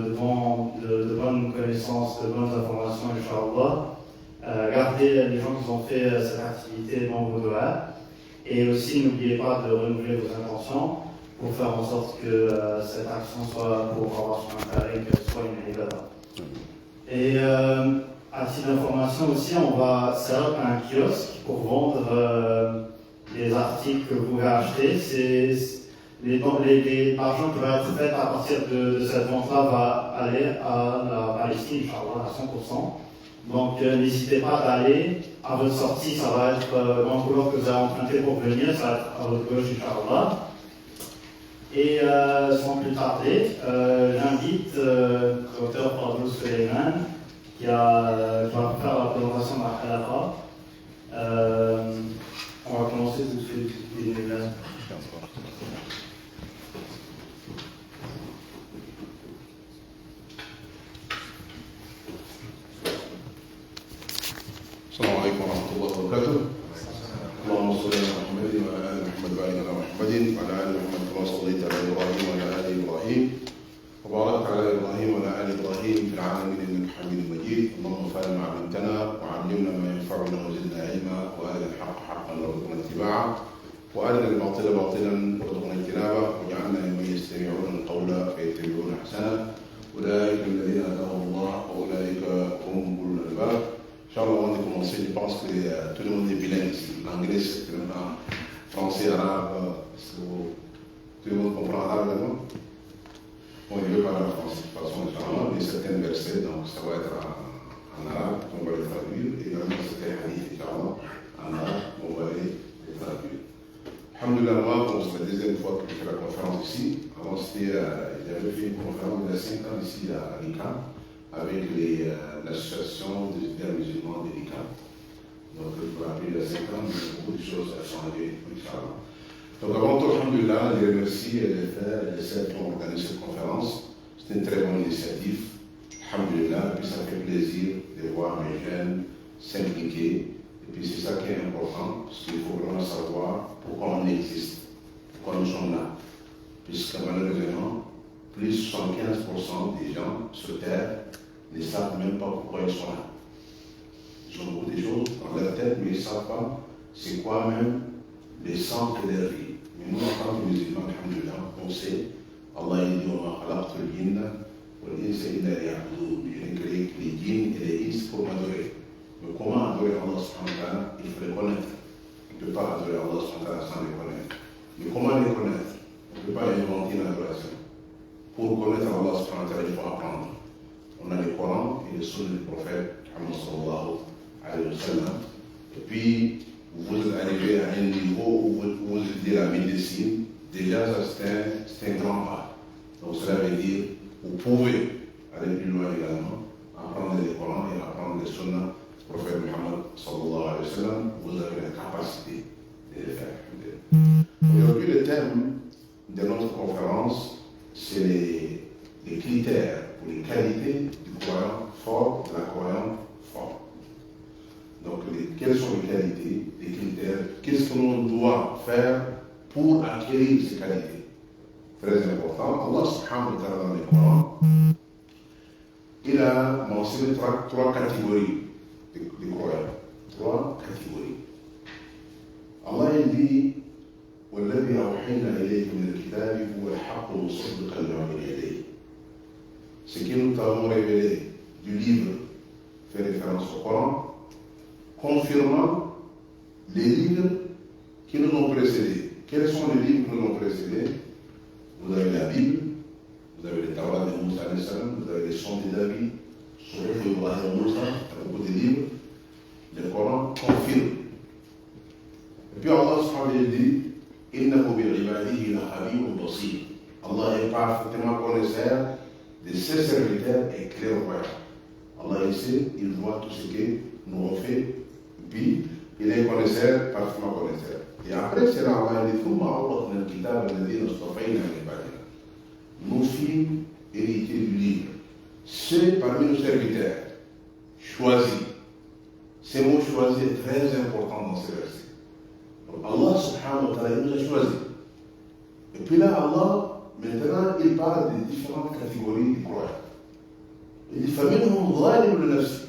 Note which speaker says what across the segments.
Speaker 1: de bonnes connaissances, de bonnes informations, Inch'Allah. Gardez les gens qui ont fait cette activité dans vos doigts. Et aussi, n'oubliez pas de renouveler vos intentions pour faire en sorte que cette action soit pour avoir son intérêt, qu'elle soit une ibadah. Et à titre d'information aussi, on va set up un kiosque pour vendre les articles que vous pouvez acheter. L'argent qui va être fait à partir de cette vente-là va aller à la Palestine, Inch'Allah, à 100%. Donc n'hésitez pas d'aller. À votre sortie, ça va être dans le couloir que vous avez emprunté pour venir, ça va être à votre gauche, Inch'Allah. Et sans plus tarder, j'invite le docteur Fadlou Suleiman qui va faire la présentation de la Khalaqa. On va commencer tout de suite.
Speaker 2: السلام عليكم ورحمة الله وبركاته. اللهم صل على محمد وعلى آل محمد وعلى آل محمد وعلى آل محمد كما صليت على إبراهيم وعلى آل إبراهيم وبارك على إبراهيم وعلى آل إبراهيم في العالمين إنك حميد مجيد. اللهم انفعنا ما علمتنا وعلمنا ما ينفعنا وزدنا علما وأرنا الحق حقا وارزقنا اتباعه وأرنا الباطل باطلا وارزقنا اجتنابه واجعلنا ممن يستمعون القول فيتبعون أحسنه. أولئك الذين هداهم الله وأولئك هم أولو الألباب. Inch'Allah, avant de commencer, je pense que tout le monde est bilingue ici. L'anglais, c'est vraiment français, arabe. Tout le monde comprend l'arabe maintenant? Bon, je vais parler en français de toute façon, Inch'Allah, mais certains versets, donc ça va être en arabe, on va les traduire. Et également, certains hadiths, Inch'Allah, en arabe, on va les traduire. Alhamdulillah, moi, bon, c'est la deuxième fois que je fais la conférence ici. Avant, j'avais fait une conférence il y a 5 ans ici à l'ICAM, avec l'association des étudiants musulmans de l'ICAM. Donc, je peux rappeler il y a 5 ans, mais beaucoup de choses ont changé, Inch'Allah. Donc, avant tout, alhamdulillah, je remercie les frères et les sœurs qui ont organisé cette conférence. C'est une très bonne initiative, alhamdulillah, et puis ça fait plaisir de voir mes jeunes s'impliquer. Et puis c'est ça qui est important, parce qu'il faut vraiment savoir pourquoi on existe, pourquoi nous sommes là. Puisque malheureusement, plus de 75% des gens sur Terre ne savent même pas pourquoi ils sont là. Ils ont beaucoup de choses dans leur tête, mais ils ne savent pas c'est quoi même le centre de leur vie. Mais nous, en tant que musulmans, alhamdulillah, on sait, Allah dit « Wa khalaqtu al-jinna wal-insa illa liya'budun » Je n'ai créé que les djinns et les ins pour m'adorer. Mais comment adorer Allah subhanahu wa ta'ala? Il faut le connaître. On ne peut pas adorer Allah subhanahu wa ta'ala sans le connaître. Mais comment le connaître? On ne peut pas inventer une adoration. Pour connaître Allah subhanahu wa ta'ala, il faut apprendre. On a le Coran et le Sunna du prophète, Muhammad sallallahu alayhi wa sallam. Et puis, vous arrivez à un niveau où vous étudiez la médecine, déjà c'est un grand pas. Donc cela veut dire, vous pouvez aller plus loin également, apprendre le Coran et apprendre le Sunna du prophète Muhammad sallallahu alayhi wa sallam. Vous avez la capacité de le faire. Aujourd'hui, le thème de notre conférence, c'est les critères ou les qualités du croyant fort, de la croyante forte. Donc, quelles sont les qualités, les critères, qu'est-ce que l'on doit faire pour acquérir ces qualités? Très important. Allah subhanahu wa ta'ala dans le Coran, il a mentionné trois catégories de croyants. 3 catégories. Allah il dit والذي أوحينا إليك من الكتاب هو الحق مصدقا لما بين يديه. Ce que nous t'avons révélé du livre fait référence au Coran, confirmant les livres qui nous ont précédés. Quels sont les livres qui nous ont précédés? Vous avez la Bible, vous avez le Tawrat de Moussa, vous avez les Sons de David, Sourate Ibrahim Moussa, beaucoup de livres. Le Coran confirme. Et puis Allah subhanahu wa ta'ala dit Innahu bi'ibadihi la-khabirun basir. Allah est parfaitement connaisseur de ses serviteurs et clairvoyant. Allah il sait, il voit tout ce que nous avons fait. Et puis, il est connaisseur, parfaitement connaisseur. Et après, c'est là, Allah dit nous fîmes héritiers du livre. Ceux parmi nos serviteurs, choisis. Ces mots choisis est très important dans ces versets. Donc Allah subhanahu wa ta'ala nous a choisis. Et puis là, Allah, maintenant, il parle des différentes catégories de croyants. dit فَمِنْهُمْ ظَالِمٌ لِنَفْسِهِ.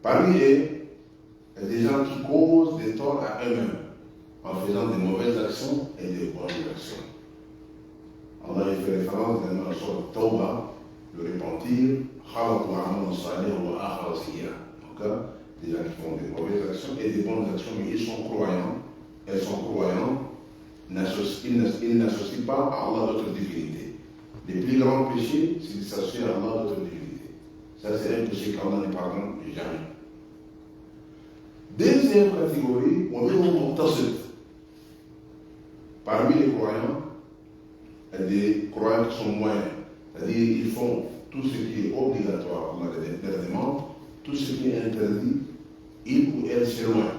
Speaker 2: Parmi eux, il y a des gens qui causent des torts à eux-mêmes en faisant des mauvaises actions et des bonnes actions. Allah il fait référence dans la sourate Tawbah, le repentir, donc, des gens qui font des mauvaises actions et des bonnes actions, mais ils sont croyants, elles sont croyants, ils n'associent pas à Allah d'autres divinités. Les plus grands péchés, c'est d'associer à Allah d'autres divinités. Ça, c'est un péché qu'Allah ne pardonne jamais. Deuxième catégorie, on est au muqtasid. Parmi les croyants, il y a des croyants qui sont moyens. C'est-à-dire qu'ils font tout ce qui est obligatoire, Allah les demande, tout ce qui est interdit, ils ou elles s'éloignent.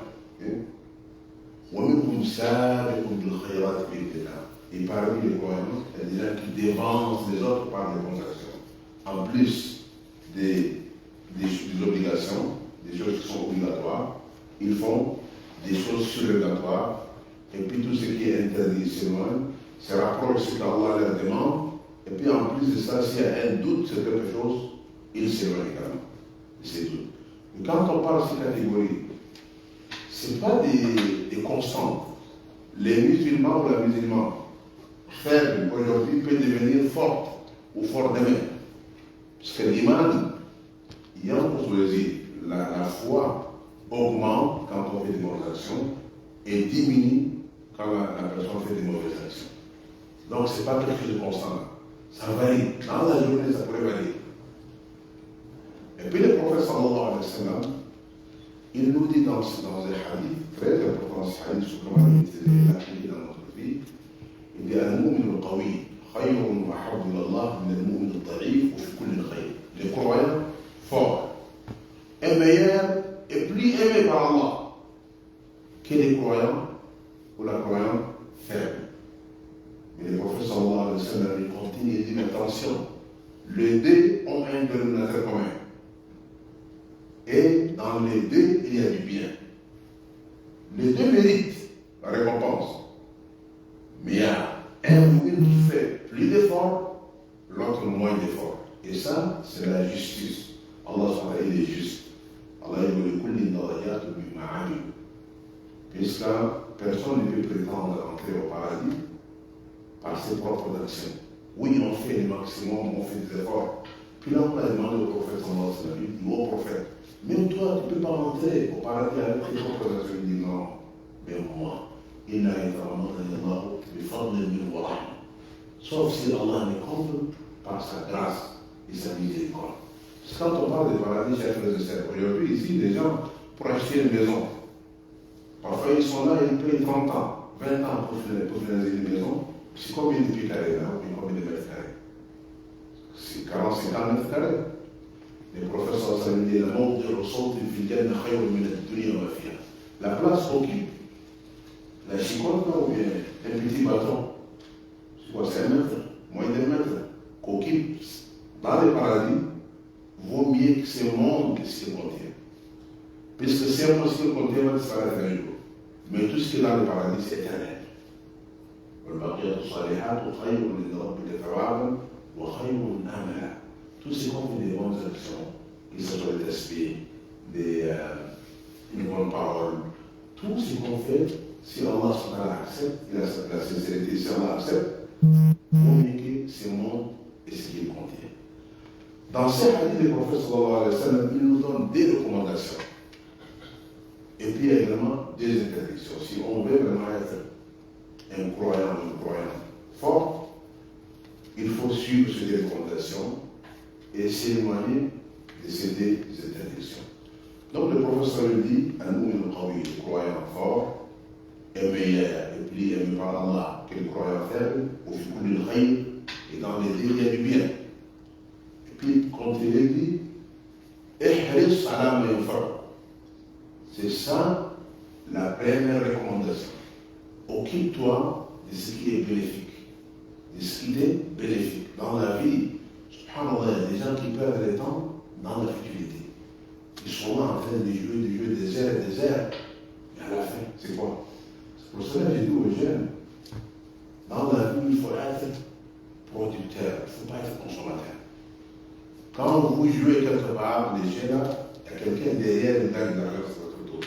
Speaker 2: Et parmi les croyants, il y a des gens qui dévancent les autres par les bonnes actions. En plus des obligations, des choses qui sont obligatoires, ils font des choses surrogatoires, et puis tout ce qui est interdit s'éloigne, se rapproche ce qu'Allah leur demande, et puis en plus de ça, s'il y a un doute sur quelque chose, ils s'éloignent également de ces doutes. Mais quand on parle de ces catégories, ce n'est pas des constantes. Les musulmans ou la musulmane faible aujourd'hui peut devenir fort ou fort demain. Parce que l'imam, il y a une posologie, la foi augmente quand on fait des bonnes actions et diminue quand la personne fait des mauvaises actions. Donc ce n'est pas quelque chose de constant. Ça varie. Dans la journée, ça pourrait varier. Et puis le prophète sallallahu alayhi wa sallam, il nous dit dans un hadith, très important ce hadith, sur comment il est appliqué dans notre vie, il dit al-mu'min al-qawi khayrun wa habbu ilallah min al-mu'min al-da'if wa fi kulli khayr. Les croyants forts est meilleur et plus aimé par Allah que les croyants ou la croyante faible. Mais le prophète sallallahu alayhi wa sallam il continue et dit mais attention, les deux ont un dénominateur commun. Et dans les deux, il y a du bien. Les deux méritent la récompense. Mais il y a un mu'min qui fait plus d'efforts, l'autre moins d'efforts. Et ça, c'est la justice. Allah il est juste. Allah il veut kulli darajat bima amil. Puisque personne ne peut prétendre entrer au paradis par ses propres actions. Oui, on fait le maximum, on fait des efforts. Puis là, on a demandé au prophète sallallahu alayhi wa sallam, il dit au prophète, même toi, tu ne peux pas rentrer au paradis avec tes propres actions. Il dit non, mais moi, il n'a été sauf si Allah me comble par sa grâce et sa miséricorde. Parce que quand on parle de paradis, chers frères et sœurs, aujourd'hui, ici, des gens, pour acheter une maison, parfois ils sont là, ils payent 30 ans, 20 ans pour finaliser une maison. C'est combien de pieds carrés là, ou combien de mètres carrés? C'est 40-50 mètres carrés. Le professeur sallallahu alayhi wa sallam, la place occupe la chicotte ou bien un petit bâton. C'est quoi, c'est 1 mètre, moins d'1 mètre, qu'occupe dans le paradis, vaut mieux que ce monde que ce qu'il contient. Puisque ce monde qu'il contient va disparaître un jour. Mais tout ce qui est dans le paradis, c'est éternel. Tout ce qu'on fait des bonnes actions, que ce soit des tasbih, une bonne parole, tout ce qu'on fait, si Allah accepte, la sincérité, si Allah accepte, pour uniquer ce monde et ce qu'il contient. Dans ce hadith, le prophète sallallahu alayhi wa sallam, il nous donne des recommandations. Et puis également des interdictions. Si on veut vraiment être un croyant ou une croyante fort, il faut suivre ces recommandations et s'éloigner de ces interdictions. Donc le professeur dit, le croyant fort est meilleur et plus aimé par Allah que le croyant faible, au fil du khayr, et dans les deux, il y a du bien. Et puis, quand il dit, ihris ala ma yanfa'u. C'est ça la première recommandation. Occupe-toi de ce qui est bénéfique. De ce qui est bénéfique. Dans la vie, subhanallah, il y a des gens qui perdent le temps dans la futilité. Ils sont là en train de jouer des airs. Mais à la fin, c'est quoi? C'est pour cela que j'ai dit aux jeunes, dans la vie, il faut être producteur, il ne faut pas être consommateur. Quand vous jouez quelque part, les jeux là, il y a quelqu'un derrière une gagne d'argent sur votre dos.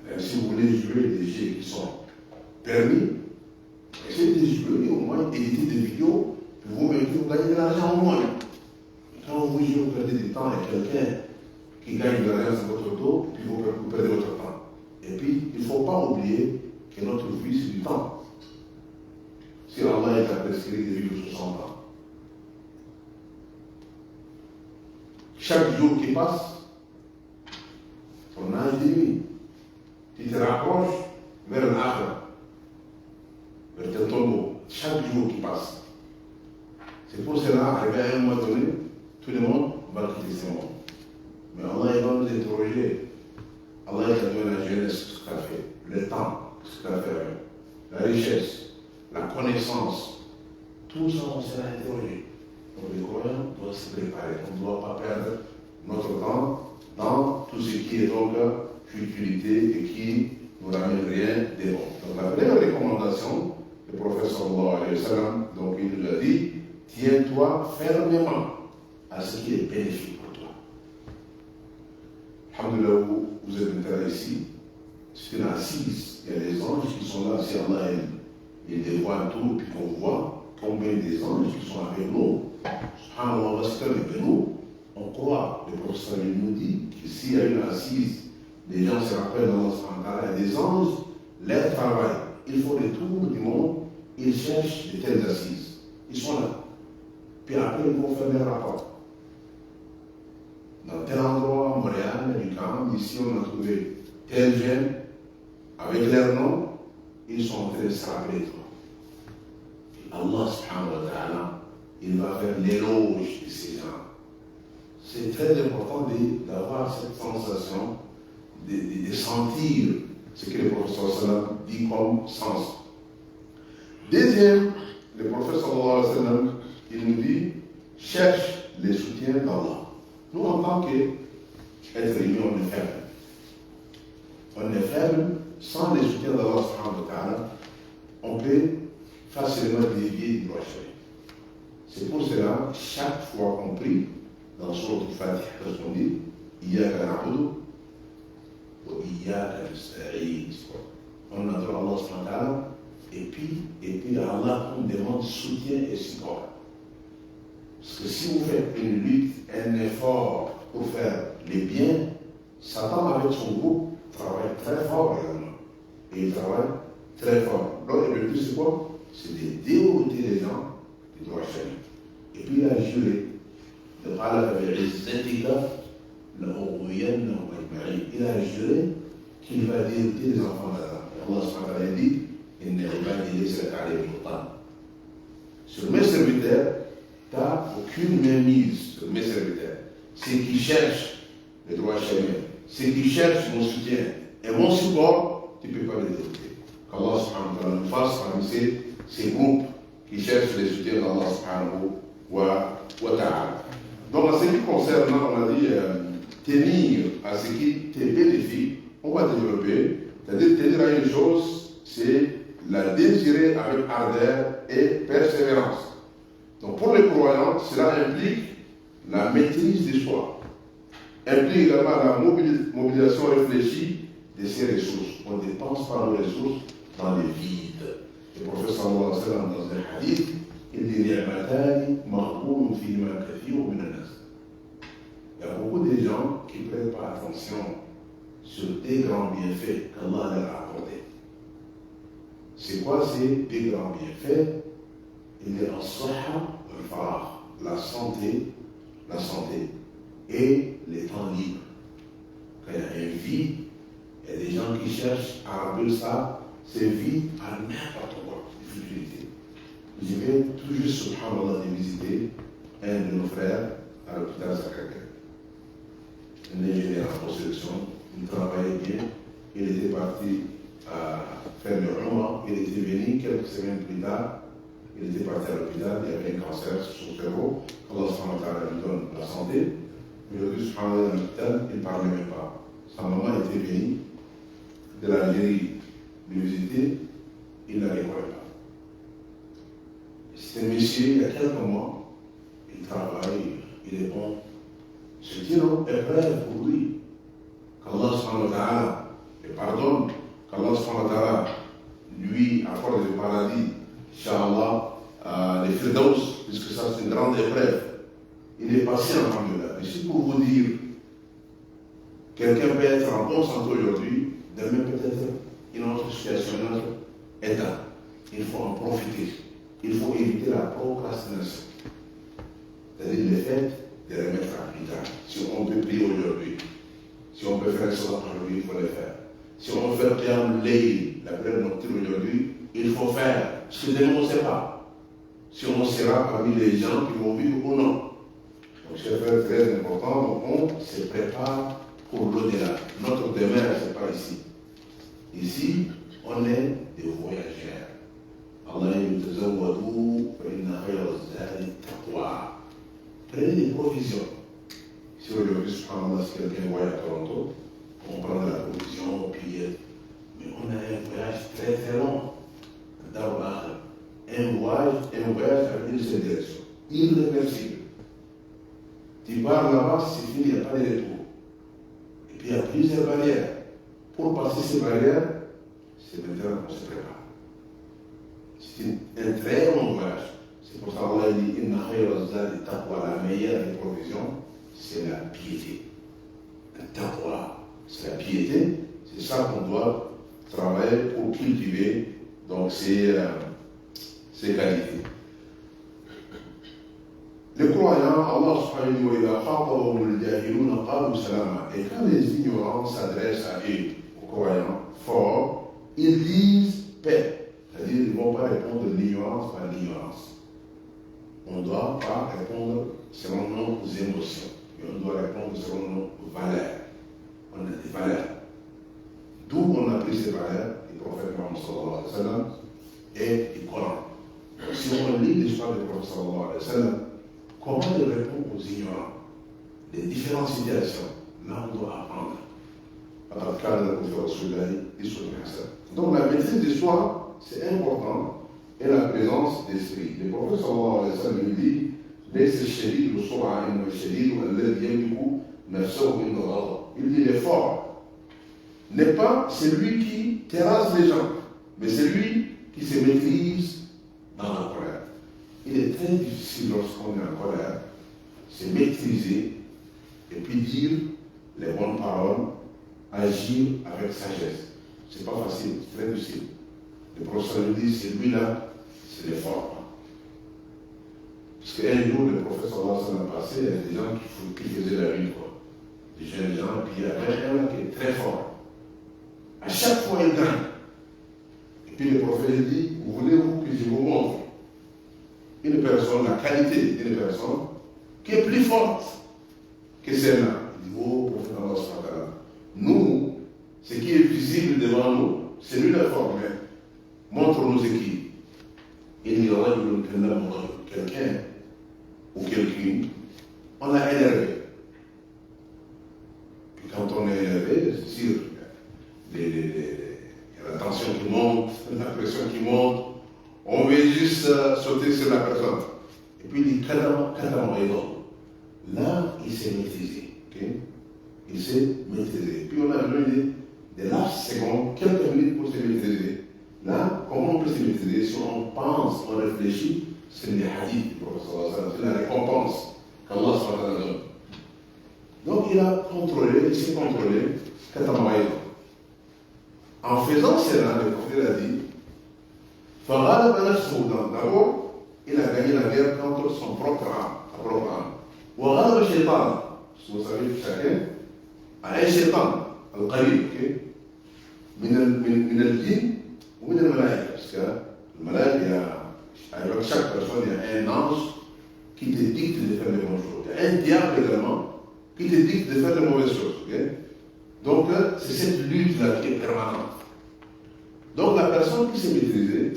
Speaker 2: Même si vous voulez jouer des jeux qui sont permis, essayez de jouer au moins éditer des vidéos, puis vous mettez, vous gagnez de l'argent au moins. Quand vous jouez, vous perdez du temps, il y a quelqu'un qui gagne de l'argent sur votre dos, puis vous perdez votre temps. Et puis, il ne faut pas oublier que notre vie, c'est du temps. Si Allah est à prescrire des vies de 60 ans, chaque jour qui passe, on a une nuit. Tu te rapproches vers l'arbre, vers ton tombeau, chaque jour qui passe. C'est pour cela, arrivé à un moment donné, tout le monde va quitter ce monde. Mais Allah va nous interroger. Allah t'a donné la jeunesse, ce que tu as fait, le temps, ce que tu as fait, la richesse, la connaissance, tout ça, on sera interrogé. Donc les croyants doivent se préparer. On ne doit pas perdre notre temps dans tout ce qui est donc futilité et qui ne nous ramène rien de bon. Donc la première recommandation, le prophète sallallahu alayhi wa sallam, donc il nous a dit, tiens-toi fermement à ce qui est bénéfique pour toi. Alhamdulillah, vous êtes maintenant ici, c'est une assise. Il y a des anges qui sont là, si Allah il les voit tout, puis qu'on voit combien des anges qui sont avec nous. Subhanallah, avec nous, on croit, le professeur nous dit que s'il y a une assise, les gens se rappellent dans notre il y a des anges, leur travail, ils font le tour du monde, ils cherchent de telles assises. Ils sont là. Puis après, ils vont faire des rapports. Dans tel endroit, Montréal, Lucam, ici on a trouvé tel gène, avec leur nom, ils sont en train de se rappeler toi. Allah subhanahu wa ta'ala, il va faire l'éloge de ces gens. C'est très important d'avoir cette sensation, de sentir ce que le professeur sallam dit comme sens. Deuxième, le professeur sallallahu alayhi wa sallam, il nous dit, cherche les soutiens d'Allah. Nous, en tant qu'être humain, on est faible. On est faible, sans les soutiens d'Allah subhanahu wa ta'ala, on peut facilement dévier du droit chemin. C'est pour cela, chaque fois qu'on prie, dans Sourate Al-Fatiha, parce qu'on dit, Iyaka na'budu wa Iyaka nasta'in. On adore Allah subhanahu wa ta'ala, et puis Allah, on demande soutien et support. Parce que si vous faites une lutte, un effort pour faire les biens, Satan avec son groupe travaille très fort également. Et il travaille très fort. Donc le but c'est quoi? C'est de dérouter les gens du droit chemin. Et puis il a juré. Il a juré qu'il va dérouter les enfants d'Adam. Allah subhanahu wa ta'ala dit, sur mes serviteurs, tu n'as aucune mainmise sur mes serviteurs. Ceux qui cherchent le droit chemin, ceux qui cherchent mon soutien et mon support, tu ne peux pas les dérouter. Qu'Allah subhanahu wa ta'ala nous fasse parmi ces groupes qui cherchent le soutien d'Allah subhanahu wa ta'ala. Donc, en ce qui concerne, on a dit, tenir à ce qui te bénéficie, on va développer. C'est-à-dire, tenir à une chose, c'est la désirer avec ardeur et persévérance. Donc, pour les croyants, cela implique la maîtrise de soi, implique également la mobilisation réfléchie de ses ressources. On ne dépense pas nos ressources dans les vides. Le professeur sallallahu alayhi wa sallam, dans un hadith, il dit il y a beaucoup de gens qui ne prêtent pas attention sur des grands bienfaits qu'Allah leur a accordés. C'est quoi ces des grands bienfaits? Il est en sahha al-farah, la santé et les temps libres. Quand il y a un vide, il y a des gens qui cherchent à remplir ça, ces vides à n'importe quoi, difficulté. Je vais tout juste, subhanallah, visiter un de nos frères à l'hôpital Sacré-Cœur. Un ingénieur en construction, il travaillait bien, il était parti à faire le Umrah, il était venu quelques semaines plus tard, il était parti à l'hôpital, il avait un cancer sur son cerveau, Allah subhanahu wa ta'ala lui donne la santé, mais aujourd'hui, subhanallah, à l'hôpital, il ne parlait même pas. Sa maman était venue de l'Algérie lui visiter, il ne la reconnaît pas. C'était un monsieur, il y a quelques mois, il il travaille, il est bon. C'est une épreuve pour lui. Qu'Allah subhanahu wa ta'ala le pardonne, qu'Allah subhanahu wa ta'ala lui accorde le paradis, Inch'Allah, les Firdaus, puisque ça c'est une grande épreuve. Il est patient, alhamdoulilah. Mais c'est pour vous dire, quelqu'un peut être en bonne santé aujourd'hui, demain peut-être une autre situation, un autre état. Il faut en profiter. Il faut éviter la procrastination. C'est-à-dire le fait de remettre à plus tard. Si on peut prier aujourd'hui, si on peut faire les choses aujourd'hui, il faut le faire. Si on veut faire la prière nocturne aujourd'hui, il faut faire. Parce que demain on ne sait pas. Si on sera parmi les gens qui vont vivre ou non. Donc c'est très important, donc on se prépare pour l'au-delà. Notre demain, ce n'est pas ici. Ici, on est des voyageurs. Allah yutazawwadu fa inna khayra az-zadi taqwa. Prenez des provisions. Si aujourd'hui, subhanallah, si quelqu'un voyage à Toronto, on prend de la provision, puis mais on a un voyage très très long. Un voyage avec une seule direction. Irréversible. Tu pars là-bas, c'est fini, il n'y a pas de retour. Et puis il y a plusieurs barrières. Pour passer ces barrières, c'est maintenant qu'on se prépare. C'est un très long voyage. C'est pour ça qu'Allah dit Inna khayra zadi taqwa, la meilleure des provisions, c'est la piété. Le taqwa, c'est la piété. C'est ça qu'on doit travailler pour cultiver donc ces qualités. Les croyants, Allah subhanahu wa ta'ala, et quand les ignorants s'adressent à eux, aux croyants forts, ils disent paix. C'est-à-dire qu'ils ne vont pas répondre de l'ignorance par l'ignorance. On ne doit pas répondre selon nos émotions, mais on doit répondre selon nos valeurs. On a des valeurs. D'où on a pris ces valeurs, le prophète Mohammed sallallahu alayhi wa sallam et le Coran. Donc, si on lit l'histoire du prophète sallallahu alayhi wa sallam, comment il répond aux ignorants? Les différentes situations, là on doit apprendre. Donc la maîtrise du soi, c'est important, et la présence d'esprit. Le prophète sallallahu alayhi wa sallam nous dit il dit l'effort n'est pas celui qui terrasse les gens, mais celui qui se maîtrise dans la colère. Il est très difficile lorsqu'on est en colère, se maîtriser et puis dire les bonnes paroles, agir avec sagesse. C'est pas facile, c'est très difficile. Le professeur nous dit, celui-là, c'est l'effort. Parce qu'un jour, le professeur a passé, il y a des gens qui faisaient la vie, quoi. Des jeunes gens, puis il y avait un qui est très fort. À chaque fois, il gagne. Et puis le prophète dit, voulez-vous que je vous montre une personne, la qualité d'une personne, qui est plus forte que celle-là? Il dit, oh, prophète Allah, nous, ce qui est visible devant nous, c'est lui la forme, mais montre-nous ce qui est. Il y aura quelqu'un ou quelqu'une, on a énervé. Puis quand on est énervé, c'est sûr, il y a la tension qui monte, la pression qui monte, on veut juste sauter sur la personne. Et puis il dit, là, il s'est maîtrisé. Okay? Il s'est maîtrisé. Puis on a besoin de larges secondes, quelques minutes pour se maîtriser. Là, comment on peut se maîtriser? Si on pense, on réfléchit, c'est les hadiths du professeur, c'est la récompense qu'Allah subhanahu donne. Donc il a contrôlé, il s'est contrôlé, en faisant cela, le prophète a dit, d'abord, il a gagné la guerre contre son propre âme. Vous savez, chacun a un shaitan, al-qarib, من الجن ومن الملائكة. Parce que le malaïque, avec chaque personne, il y a un ange qui te dicte de faire les bonnes choses. Il y a un diable également qui te dicte de faire les mauvaises choses. Okay? Donc, c'est cette lutte-là qui est permanente. Donc, la personne qui s'est maîtrisée,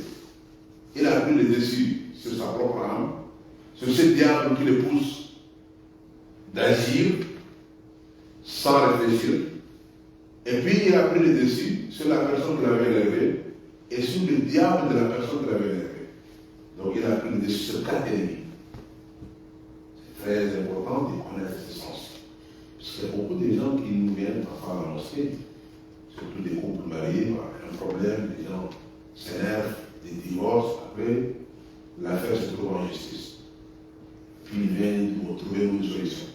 Speaker 2: il a pris le dessus sur sa propre âme, sur ce diable qui le pousse d'agir sans réfléchir. Et puis, il a pris le dessus sur la personne qui l'avait élevé et sur le diable de la personne qui l'avait élevé. Donc, il a pris le dessus sur 4 ennemis. très important de connaître ce sens. Parce qu'il y a beaucoup de gens qui nous viennent parfois à la mosquée, surtout des couples mariés, un problème, les gens s'énervent, des divorces, après, l'affaire se trouve en justice. Puis ils viennent pour trouver une solution.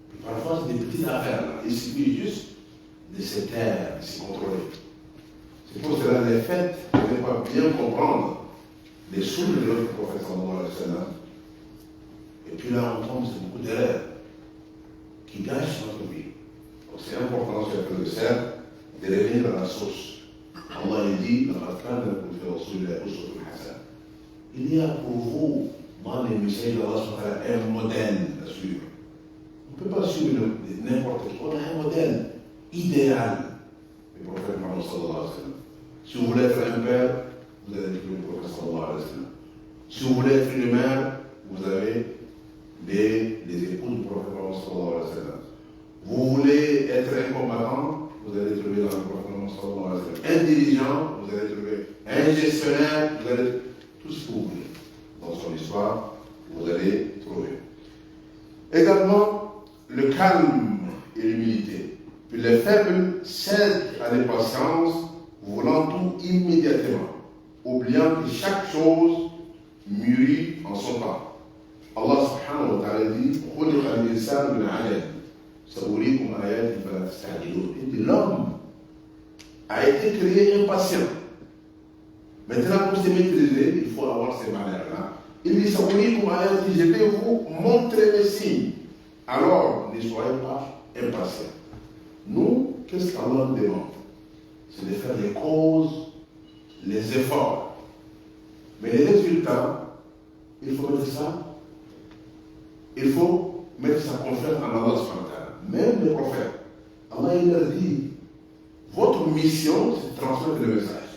Speaker 2: Puis parfois, c'est des petites affaires, là. Il suffit juste de se taire, de se contrôler. C'est pour cela les fêtes, on ne pas bien comprendre les soules de notre prophète sallallahu alayhi wa sallam. Et puis là, on tombe sur beaucoup d'erreurs qui gâchent notre vie. Donc c'est important, chers frères et sœurs, de revenir à la source. Allah dit, il y a pour vous, dans les messages d'Allah, un modèle à suivre. On ne peut pas suivre n'importe qui. On a un modèle idéal. Le prophète Mohammed sallallahu alayhi wa sallam. Si vous voulez être un père, vous allez être le prophète sallallahu alayhi wa sallam. Si vous voulez être une mère, vous avez les époux du prophète Mohammed sallallahu alayhi wa sallam. Vous voulez être un combattant, vous allez trouver dans le prophète Mohammed sallallahu alayhi wa sallam. Un dirigeant, vous allez trouver. Un gestionnaire, vous allez tout ce que vous voulez. Dans son histoire, vous allez trouver. Également, le calme et l'humilité. Puis les faibles cèdent à l'impatience, voulant tout immédiatement, oubliant que chaque chose mûrit en son temps. Allah subhanahu wa ta'ala dit l'homme a été créé impatient. Maintenant, pour se maîtriser, il faut avoir ces manières-là. Il dit je vais vous montrer mes signes. Alors, ne soyez pas impatients. Nous, qu'est-ce qu'Allah nous demande? C'est de faire les causes, les efforts. Mais les résultats, il faut mettre ça. Il faut mettre sa confiance en Allah subhanahu wa ta'ala. Même les prophètes. Allah il leur dit, votre mission, c'est de transmettre le message.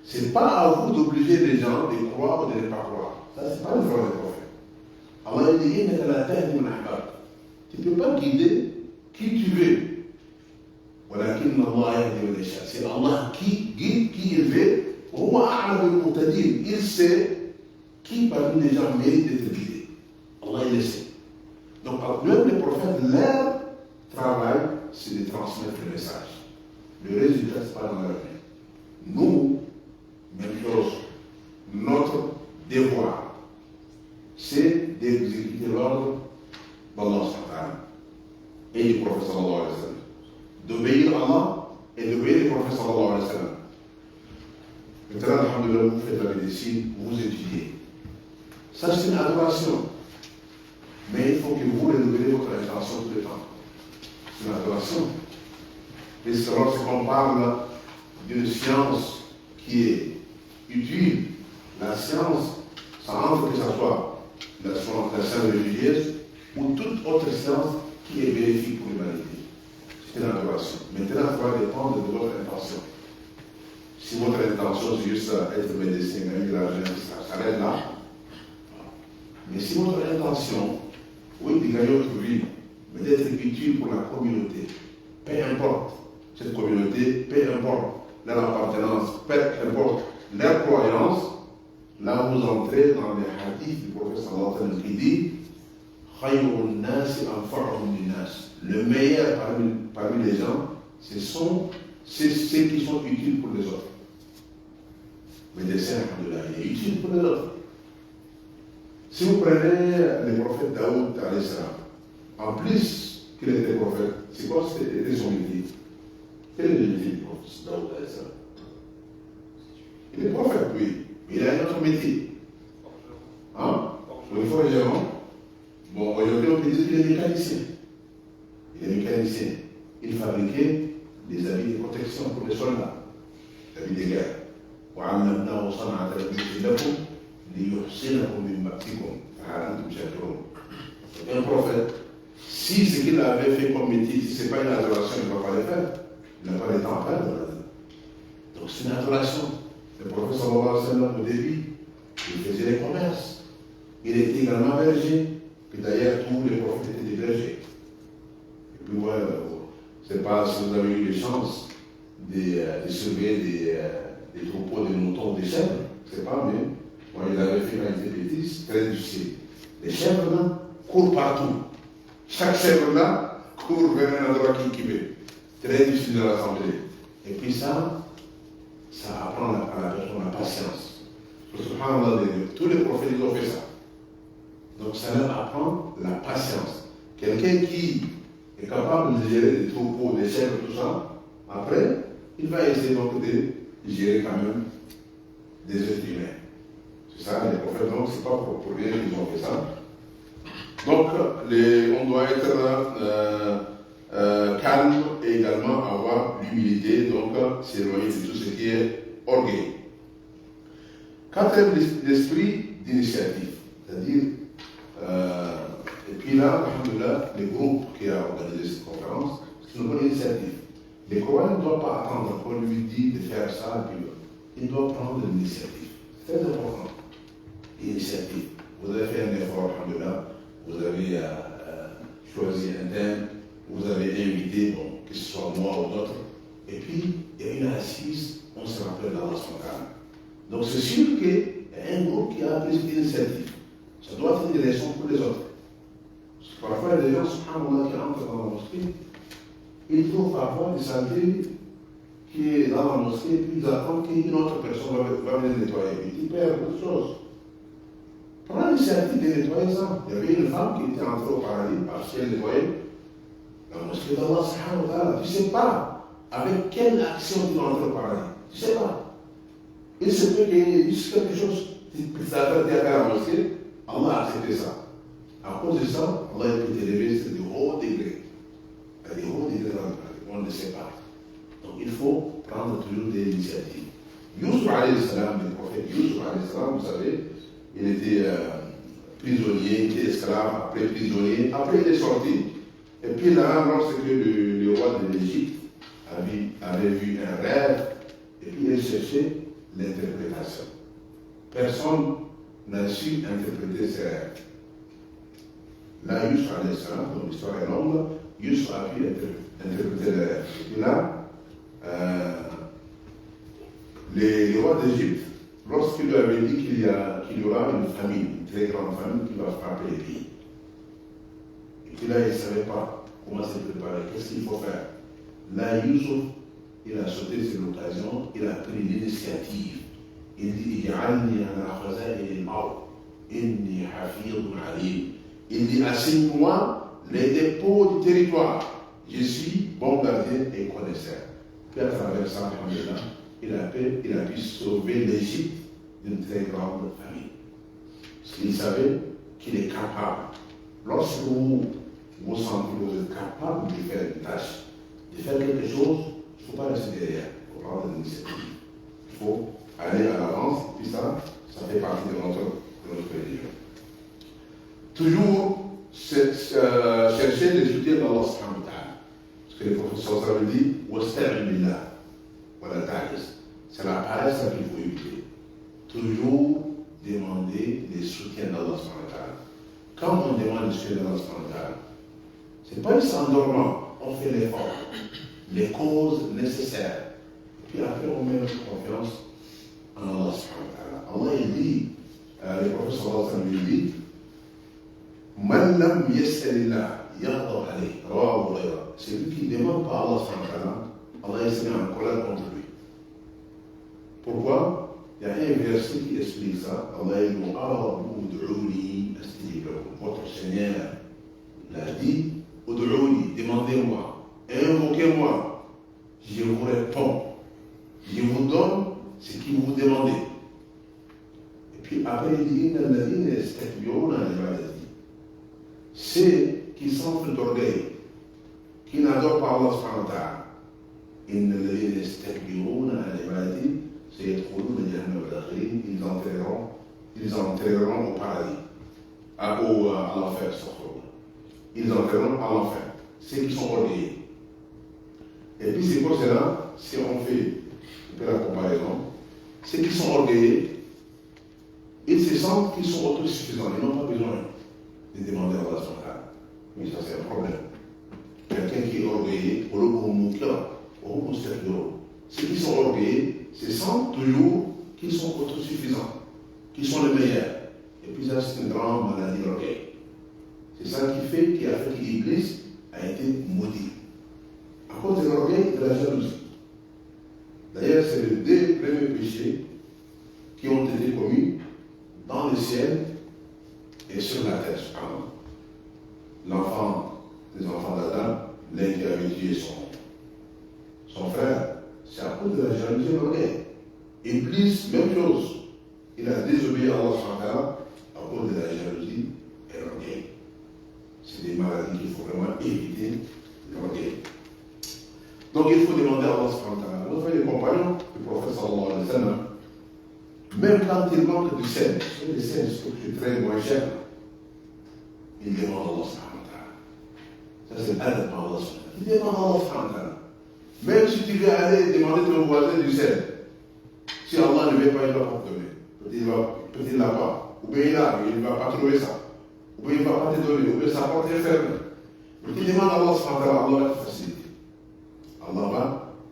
Speaker 2: Ce n'est pas à vous d'obliger les gens de croire ou de ne pas croire. Ça, ce n'est pas le rôle des prophètes. Allah il dit, tu ne peux pas guider qui tu veux. C'est Allah qui guide, qui il veut. Il sait qui parmi les gens mérite d'être guidé. Allah il le sait. Donc même les prophètes, leur travail, c'est de transmettre le message. Le résultat, ce n'est pas dans leur vie. Nous, même chose, notre devoir, c'est d'exécuter l'ordre d'Allah et du prophète sallallahu alayhi wa sallam. D'obéir à Allah et d'obéir au prophète sallallahu alayhi wa sallam. Maintenant, alhamdoulilah, vous faites la médecine, vous étudiez. Ça, c'est une adoration. Mais il faut que vous renouvelez votre intention tout le temps. C'est une adoration. Et c'est lorsqu'on parle d'une science qui est utile, la science, ça entre que ce soit la science religieuse ou toute autre science qui est bénéfique pour l'humanité. C'est une adoration. Maintenant, ça va dépendre de votre intention. Si votre intention c'est juste être médecin, gagner de l'argent, ça s'arrête là. Mais si votre intention, oui, de gagner votre vie, mais d'être utile pour la communauté, peu importe cette communauté, peu importe leur appartenance, peu importe leur croyance, là vous entrez dans les hadiths du prophète sallallahu alayhi wa sallam qui dit le meilleur parmi les gens, c'est ceux qui sont utiles pour les autres. Médecin, il est utile pour les autres. Si vous prenez le prophète Daoud, en plus qu'il était prophète, c'est quoi c'était son métier? Quel est le métier du prophète Daoud? Il est prophète, oui. Il a un autre métier. Hein? Il faut les gens. Bon, aujourd'hui, on peut dire qu'il est mécanicien. Il est mécanicien. Il fabriquait des habits de protection pour les soldats, des habits de guerre. Un prophète, si ce qu'il avait fait comme métier, si ce n'est pas une adoration, il ne va pas le faire. Il n'a pas le temps à faire. Donc c'est une adoration. Le prophète sallallahu alayhi wa sallam, au début, il faisait les commerces. Il était également berger. Puis d'ailleurs, tous les prophètes étaient des bergers. Et puis voilà, je ne sais pas si vous avez eu les chances de surveiller des troupeaux de moutons, des chèvres. Je ne sais pas, mais Moi, il avait fait quand il était petit, très difficile. Les chèvres là courent partout. Chaque chèvre là court vers un endroit qui veut. Très difficile de rassembler. Et puis ça apprend à la personne la patience. Subhanallah, tous les prophètes ils ont fait ça. Donc ça leur apprend la patience. Quelqu'un qui est capable de gérer des troupeaux, des chèvres, tout ça, après, il va essayer donc de gérer quand même des êtres humains. C'est ça, les prophètes, donc c'est pas pour rien qu'ils ont fait ça. Donc, on doit être calme et également avoir l'humilité, donc s'éloigner de tout ce qui est orgueil. Quatrième, l'esprit d'initiative, c'est-à-dire, et puis là, alhamdoulilah, les groupes qui ont organisé cette conférence, c'est une bonne initiative. Les croyants ne doivent pas attendre qu'on lui dise de faire ça, puis ils doivent prendre l'initiative. C'est très important. L'initiative. Vous avez fait un effort, alhamdoulilah, vous avez choisi un thème, vous avez invité, bon, que ce soit moi ou d'autres, et puis il y a une assise, on se rappelle d'Allah subhanahu. Donc c'est sûr qu'il y a un groupe qui a pris cette initiative. Ça doit être une leçon pour les autres. Parce que parfois, les gens, subhanallah, qui entrent dans la mosquée, ils trouvent parfois des saletés qui est dans la mosquée, puis ils attendent qu'une autre personne va venir nettoyer. Ils perdent beaucoup de choses. Prends l'initiative de nettoyer ça. Il y avait une femme qui était entrée au paradis parce qu'elle nettoyait la mosquée d'Allah subhanahu wa ta'ala. Tu ne sais pas avec quelle action tu vas entrer au paradis. Tu ne sais pas. Il se peut qu'il y ait juste quelque chose qui t'a fait à la mosquée, Allah a accepté ça. À cause de ça, Allah peut t'élever sur de hauts degrés. À des hauts degrés dans le paradis. On ne le sait pas. Donc il faut prendre toujours des initiatives. Yusuf alayhi salam, le prophète Yusuf alayhi salam, vous savez, il était prisonnier, il était esclave, après prisonnier, après il est sorti. Et puis là, lorsque le roi de l'Égypte avait vu un rêve, et puis il cherchait l'interprétation. Personne n'a su interpréter ces rêves. Là, Yusuf alayhi salam, donc l'histoire est longue, Yusuf a pu interpréter les rêves. Et puis là, les rois d'Égypte, lorsqu'il lui avait dit qu'il y aura une famine, une très grande famine qui va frapper les pays. Et puis là, il ne savait pas comment se préparer, qu'est-ce qu'il faut faire. Là, Yusuf, il a sauté sur l'occasion, il a pris l'initiative. Il dit, il dit, assigne-moi les dépôts du territoire. Je suis bon gardien et connaisseur. Puis à travers ça, il a pu sauver l'Égypte d'une très grande famille. Parce qu'il savait qu'il est capable. Lorsque vous sentez que vous êtes capable de faire une tâche, de faire quelque chose, il ne faut pas rester derrière. Il faut prendre l'initiative. Il faut aller à l'avance, puis ça fait partie de notre religion. Toujours chercher les soutiens d'Allah subhanahu wa ta'ala. Parce que le professeur ça veut dire wasta'in billah. Voilà, c'est la paresse qu'il faut éviter. Toujours demander les soutiens d'Allah subhanahu wa ta'ala. Quand on demande le soutien d'Allah subhanahu wa ta'ala, ce n'est pas juste en dormant, on fait l'effort, les causes nécessaires. Puis après, on met notre confiance en Allah subhanahu wa ta'ala. Allah il dit, le prophète sallallahu alayhi wa sallam il dit, Man lam yas'alillah yaghdab alayh, rawahu Hurayra. Celui qui ne demande pas Allah subhanahu wa ta'ala, Allah se met en colère contre lui. Pourquoi? Il y a un verset qui explique ça. Allah il dit, votre Seigneur l'a dit, demandez-moi, invoquez-moi, je vous réponds, je vous donne ce que vous demandez. Et puis après il dit, ceux qui s'enflent d'orgueil, qui n'adorent pas Allah subhanahu wa ta'ala, ils entreront au paradis, à l'enfer. Ils entreront à l'enfer, ceux qui sont orgueilleux. Et puis c'est pour cela, si on fait un peu la comparaison, ceux qui sont orgueilleux, ils se sentent qu'ils sont autosuffisants, ils n'ont pas besoin de demander à Allah subhanahu wa ta'ala. Mais ça c'est un problème. Quelqu'un qui est orgueilleux, ceux qui sont orgueilleux se sentent toujours qu'ils sont autosuffisants, qui sont les meilleurs. Et puis ça, c'est une grande maladie d'orgueil. C'est ça qui a fait que l'Église a été maudite. À cause de l'orgueil et de la jalousie. D'ailleurs, c'est les deux premiers péchés qui ont été commis dans le ciel et sur la terre. Les enfants d'Adam, l'un qui avait tué son frère, c'est à cause de la jalousie et de l'orgueil. Iblis, même chose. Il a désobéi à Allah à cause de la jalousie et l'orgueil. C'est des maladies qu'il faut vraiment éviter, l'orgueil. Donc il faut demander à Allah subhanahu wa ta'ala. Vous voyez les compagnons du prophète sallallahu alayhi wa sallam, même quand il manque du sel, le sel c'est très moins cher, il demande à Allah subhanahu wa ta'ala. Ça c'est l'adab par Allah subhanahu wa ta'ala. Il demande à Allah subhanahu wa ta'ala. Même si tu veux aller demander à ton voisin du sel, si Allah ne veut pas, il ne va pas te donner. Peut-être il ne l'a pas. Ou bien il a, mais il ne va pas trouver ça. Ou bien il ne va pas te donner. Ou bien sa porte est fermée. Mais tu demandes à Allah subhanahu wa ta'ala, Allah va te faciliter. Allah va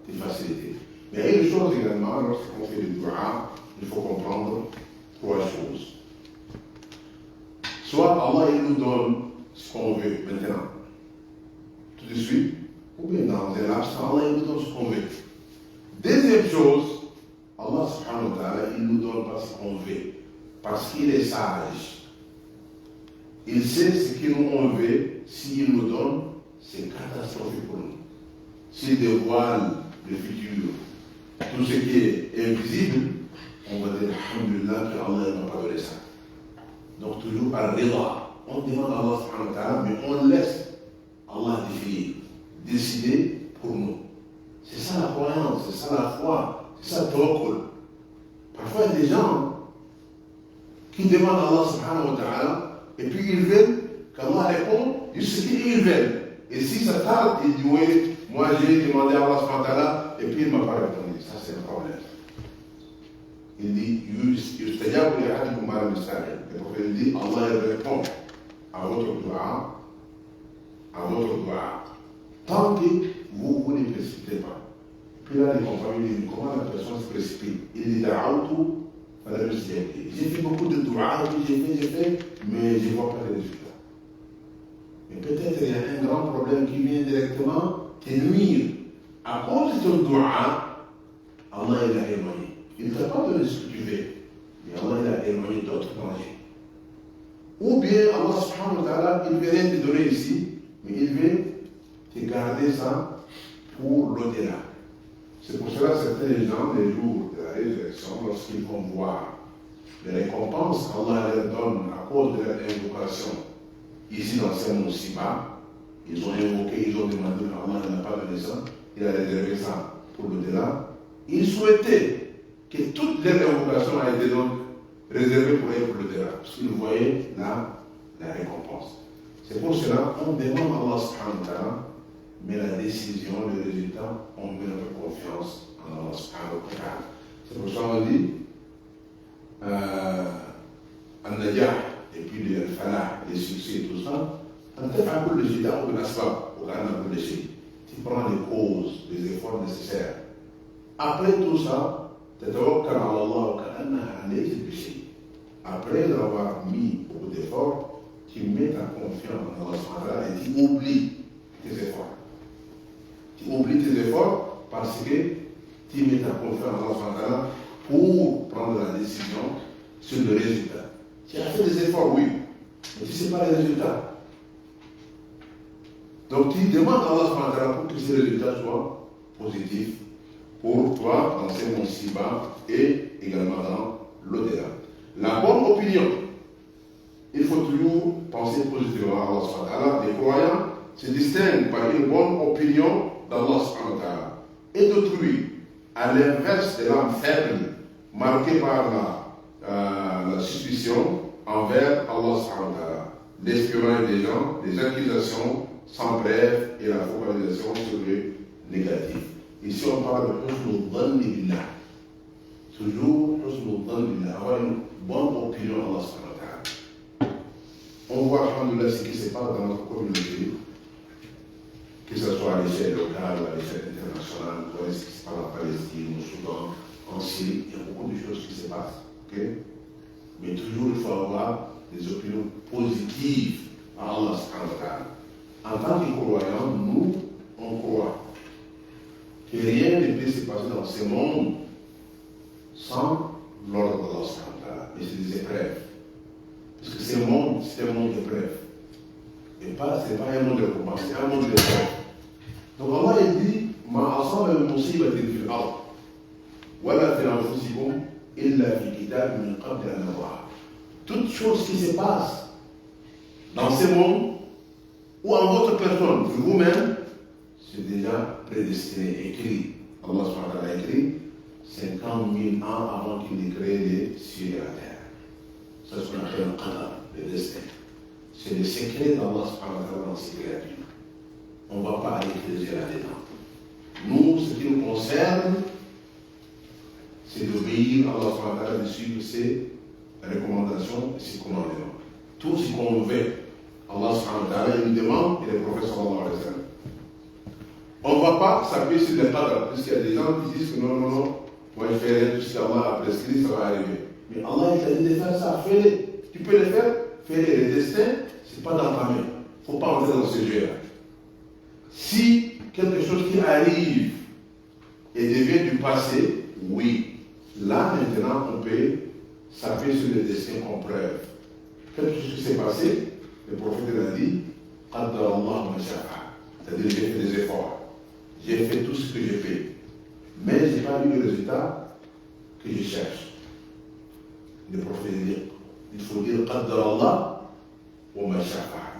Speaker 2: te faciliter. Mais il y a une chose également, lorsqu'on fait du dua, il faut comprendre trois choses. Soit Allah il nous donne ce qu'on veut maintenant, tout de suite, ou bien dans un laps, Allah il nous donne ce qu'on veut. Deuxième chose, Allah subhanahu wa ta'ala, il nous donne pas ce qu'on veut, parce qu'il est sage. Il sait ce que nous on veut, s'il nous donne, c'est catastrophique pour nous. S'il dévoile le futur, tout ce qui est invisible, on va dire alhamdulillah qu'Allah ne m'a pas donné ça. Donc toujours par rida. On demande à Allah subhanahu wa ta'ala, mais on laisse Allah décider pour nous. C'est ça la croyance, c'est ça la foi, c'est ça le tawakkul. Parfois il y a des gens qui demandent à Allah subhanahu wa ta'ala, et puis ils veulent qu'Allah réponde juste ce qu'ils veulent. Et si ça tarde, ils disent oui, moi j'ai demandé à Allah subhanahu wa ta'ala, et puis il ne m'a pas répondu. Ça c'est un problème. Il dit, le prophète dit, Allah répond à votre dua, tant que vous ne précipitez pas. Puis là, les compagnons disent, comment la personne se précipite? Il dit, j'ai fait beaucoup de dua, j'ai fait, mais je ne vois pas les résultats. Mais peut-être il y a un grand problème qui vient directement te nuire. À cause de ton dua, Allah il a éloigné. Il ne t'a pas donné ce que tu veux, mais Allah il a éloigné d'autres dangers. Ou bien Allah subhanahu wa ta'ala, il ne veut rien te donner ici, mais il veut te garder ça pour l'au-delà. C'est pour cela que certains gens, les jours de la résurrection, lorsqu'ils vont voir les récompenses qu'Allah leur donne à cause de leur invocation, ici dans ce Moussiba, ils ont invoqué, ils ont demandé à Allah, il n'a pas donné ça, il a réservé ça pour l'au-delà. Ils souhaitaient que toutes les invocations aient été donc réservées pour eux pour l'au-delà, parce qu'ils voyaient la récompense. C'est pour cela qu'on demande à Allah subhanahu wa ta'ala, mais la décision, le résultat, on met notre confiance en Allah subhanahu wa ta'ala. C'est pour ça qu'on dit An-Najah, et puis le Falah, les succès et tout ça, tu prends les causes, les efforts nécessaires. Après tout ça, après avoir mis beaucoup d'efforts, tu mets ta confiance en Allah subhanahu wa ta'ala et tu oublies tes efforts. Tu oublies tes efforts parce que tu mets ta confiance en Allah subhanahu wa ta'ala pour prendre la décision sur le résultat. Tu as fait des efforts, oui, mais tu ne sais pas les résultats. Donc tu demandes à Allah subhanahu wa ta'ala pour que ces résultats soient positifs pour toi dans ces monsibats et également dans l'au-delà. La bonne opinion, il faut toujours penser positivement à Allah subhanahu wa ta'ala. Les croyants se distinguent par une bonne opinion d'Allah subhanahu wa ta'ala et d'autrui, à l'inverse de l'âme faible, marquée par la suspicion envers Allah subhanahu wa ta'ala, l'espionnage des gens, les accusations sans preuve et la focalisation sur le négatif. Ici on parle de husnul dhanni billah. Toujours husnul dhanni billah, avoir une bonne opinion d'Allah subhanahu wa ta'ala. On voit alhamdoulilah ce qui se passe dans notre communauté, que ce soit à l'échelle locale ou à l'échelle internationale, vous voyez ce qui se passe en Palestine, au Soudan, en Syrie, il y a beaucoup de choses qui se passent. Okay? Mais toujours, il faut avoir des opinions positives à Allah subhanahu wa ta'ala. En tant que croyants, nous, on croit que rien ne peut se passer dans ce monde sans l'ordre d'Allah subhanahu wa ta'ala. Mais c'est des épreuves. Parce que ce monde, c'est un monde d'épreuves. Et pas, ce n'est pas un monde de combat, c'est un monde d'épreuves. Donc Allah il dit, Ma asaba al-musibatin fil ard, wala fi anfusikum illa fi kitab min qabl an nabraha. Toute chose qui se passe dans ce monde ou en votre personne, vous-même, c'est déjà prédestiné, écrit. Allah subhanahu wa ta'ala a écrit 50 000 ans avant qu'il ait créé les cieux et la terre. C'est ce qu'on appelle le qadar, le destin. C'est le secret d'Allah subhanahu wa ta'ala dans ses créatures. On ne va pas aller creuser là-dedans. Nous, ce qui nous concerne, c'est d'obéir à Allah subhanahu wa ta'ala, de suivre ses recommandations et ses commandements. Tout ce qu'on veut, Allah subhanahu wa ta'ala, il nous demande, et le prophète sallallahu alayhi wa sallam. On ne va pas s'appuyer sur les qadar, puisqu'il y a des gens qui disent que non, moi je fais rien, tout ce qu'Allah a prescrit, ça va arriver. Mais Allah, il t'a dit de faire ça, fais-le. Tu peux le faire, fais-le. Le destin, ce n'est pas dans ta main. Il ne faut pas entrer dans ce jeu-là. Si quelque chose qui arrive et devient du passé, oui. Là, maintenant, on peut s'appuyer sur le destin comme preuve. Quelque chose qui s'est passé, le prophète l'a dit, Qaddar Allah ma shafa'a. C'est-à-dire, j'ai fait des efforts. J'ai fait tout ce que j'ai fait. Mais je n'ai pas eu le résultat que je cherche. Le prophète dit, il faut dire Qaddar Allah wa ma shafa'a.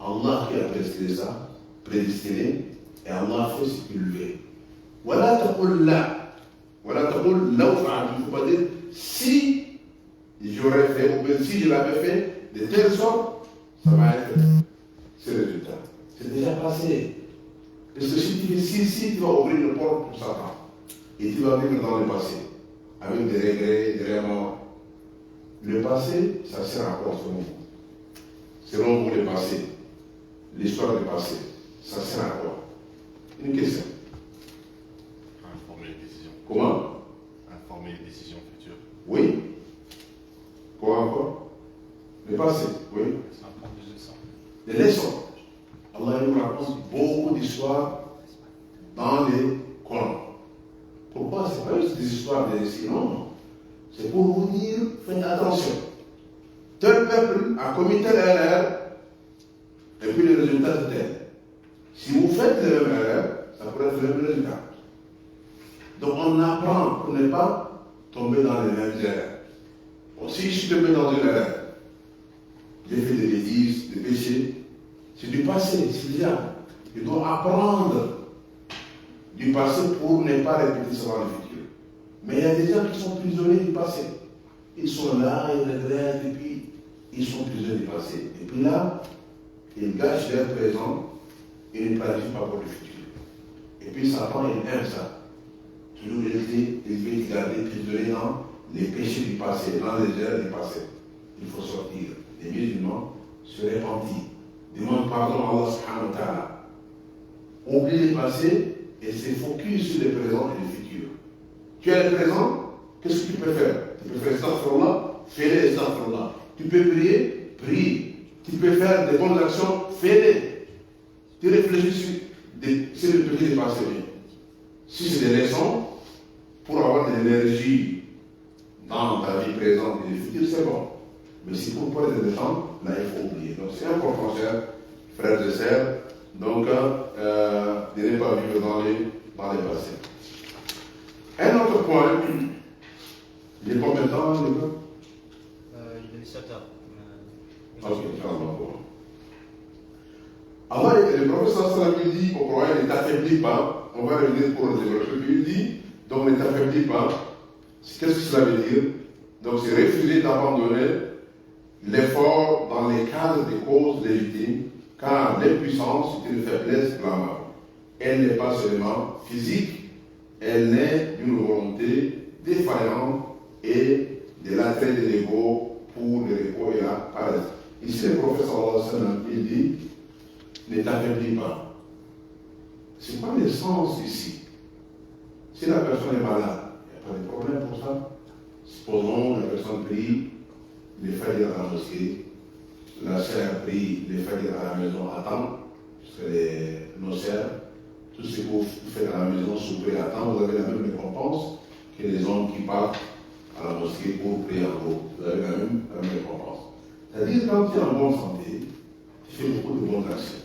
Speaker 2: Allah qui a prescrit ça, prédestiné, et Allah fait ce qu'il veut. Voilà taqul la. Voilà taqul la ou fa'al. Il ne faut pas dire si j'aurais fait, ou bien si je l'avais fait, de telle sorte, ça va être ce résultat. C'est déjà passé. Parce que si tu fais si, tu vas ouvrir une porte pour Satan. Et tu vas vivre dans le passé, avec des regrets, des remords. Le passé, ça sert à quoi selon vous? Selon vous, le passé, l'histoire du passé, ça sert à quoi? Une question.
Speaker 3: Informer les décisions.
Speaker 2: Comment?
Speaker 3: Informer les décisions futures.
Speaker 2: Oui. Quoi encore? Le passé, oui.
Speaker 3: Ça apprend des leçons.
Speaker 2: Des leçons. Allah nous raconte beaucoup d'histoires dans les Corans. Pourquoi? Ce n'est pas juste des histoires de récits, non. C'est pour vous dire, faites attention. Tel peuple a commis telle erreur, et puis le résultat est tel. Si vous faites la même erreur, ça pourrait être le même résultat. Donc on apprend pour ne pas tomber dans les mêmes erreurs. Bon, si je suis tombé dans une erreur, j'ai fait des bêtises, des péchés, c'est du passé, c'est déjà. Je dois apprendre du passé pour ne pas répéter ça dans le futur. Mais il y a des gens qui sont prisonniers du passé. Ils sont là, ils regrettent, et puis ils sont prisonniers du passé. Et puis là, ils gâchent leur présent et ne planifient pas pour le futur. Et puis Satan, il aime ça. Toujours il veut te garder prisonnier dans les péchés du passé, dans les erreurs du passé. Il faut sortir. Les musulmans se repentir. Demande pardon à Allah subhanahu wa ta'ala. Oublie le passé et se focus sur le présent et le futur. Tu as le présent, qu'est-ce que tu peux faire? Tu peux faire astaghfirullah, fais-le astaghfirullah. Tu peux prier, prie. Tu peux faire des bonnes actions, fais-les. Tu réfléchis sur le péché du passé. Si c'est des leçons, pour avoir de l'énergie dans ta vie présente et le futur, c'est bon. Mais si pour perdre le temps, là il faut oublier. Donc c'est important, chers frères et sœurs, donc de ne pas vivre dans les passés. Un autre point, il est combien de temps, les gars?
Speaker 4: Il est 7 heures.
Speaker 2: Ok, Allah, le prophète sallam il dit au Coran, ne t'affaiblis pas. On va revenir pour le développer. Puis il dit, donc ne t'affaiblis pas. Qu'est-ce que cela veut dire? Donc c'est refuser d'abandonner l'effort dans les cadres des causes légitimes, car l'impuissance est une faiblesse blâmable. Elle n'est pas seulement physique, elle naît d'une volonté défaillante et de l'attrait de l'ego pour le repos et la paresse. Ici, le prophète sallallahu alayhi wa sallam, il dit, ne t'affaiblis pas. C'est pas le sens ici. Si la personne est malade, il n'y a pas de problème pour ça. Supposons la personne prie les fajr à la mosquée. La sœur prie les fajr à la maison à temps, parce que nos sœurs, tout ce que vous faites à la maison, si vous priez à temps, vous avez la même récompense que les hommes qui partent à la mosquée pour prier en groupe. Vous avez la même récompense. C'est-à-dire, quand tu es en bonne santé, tu fais beaucoup de bonnes actions.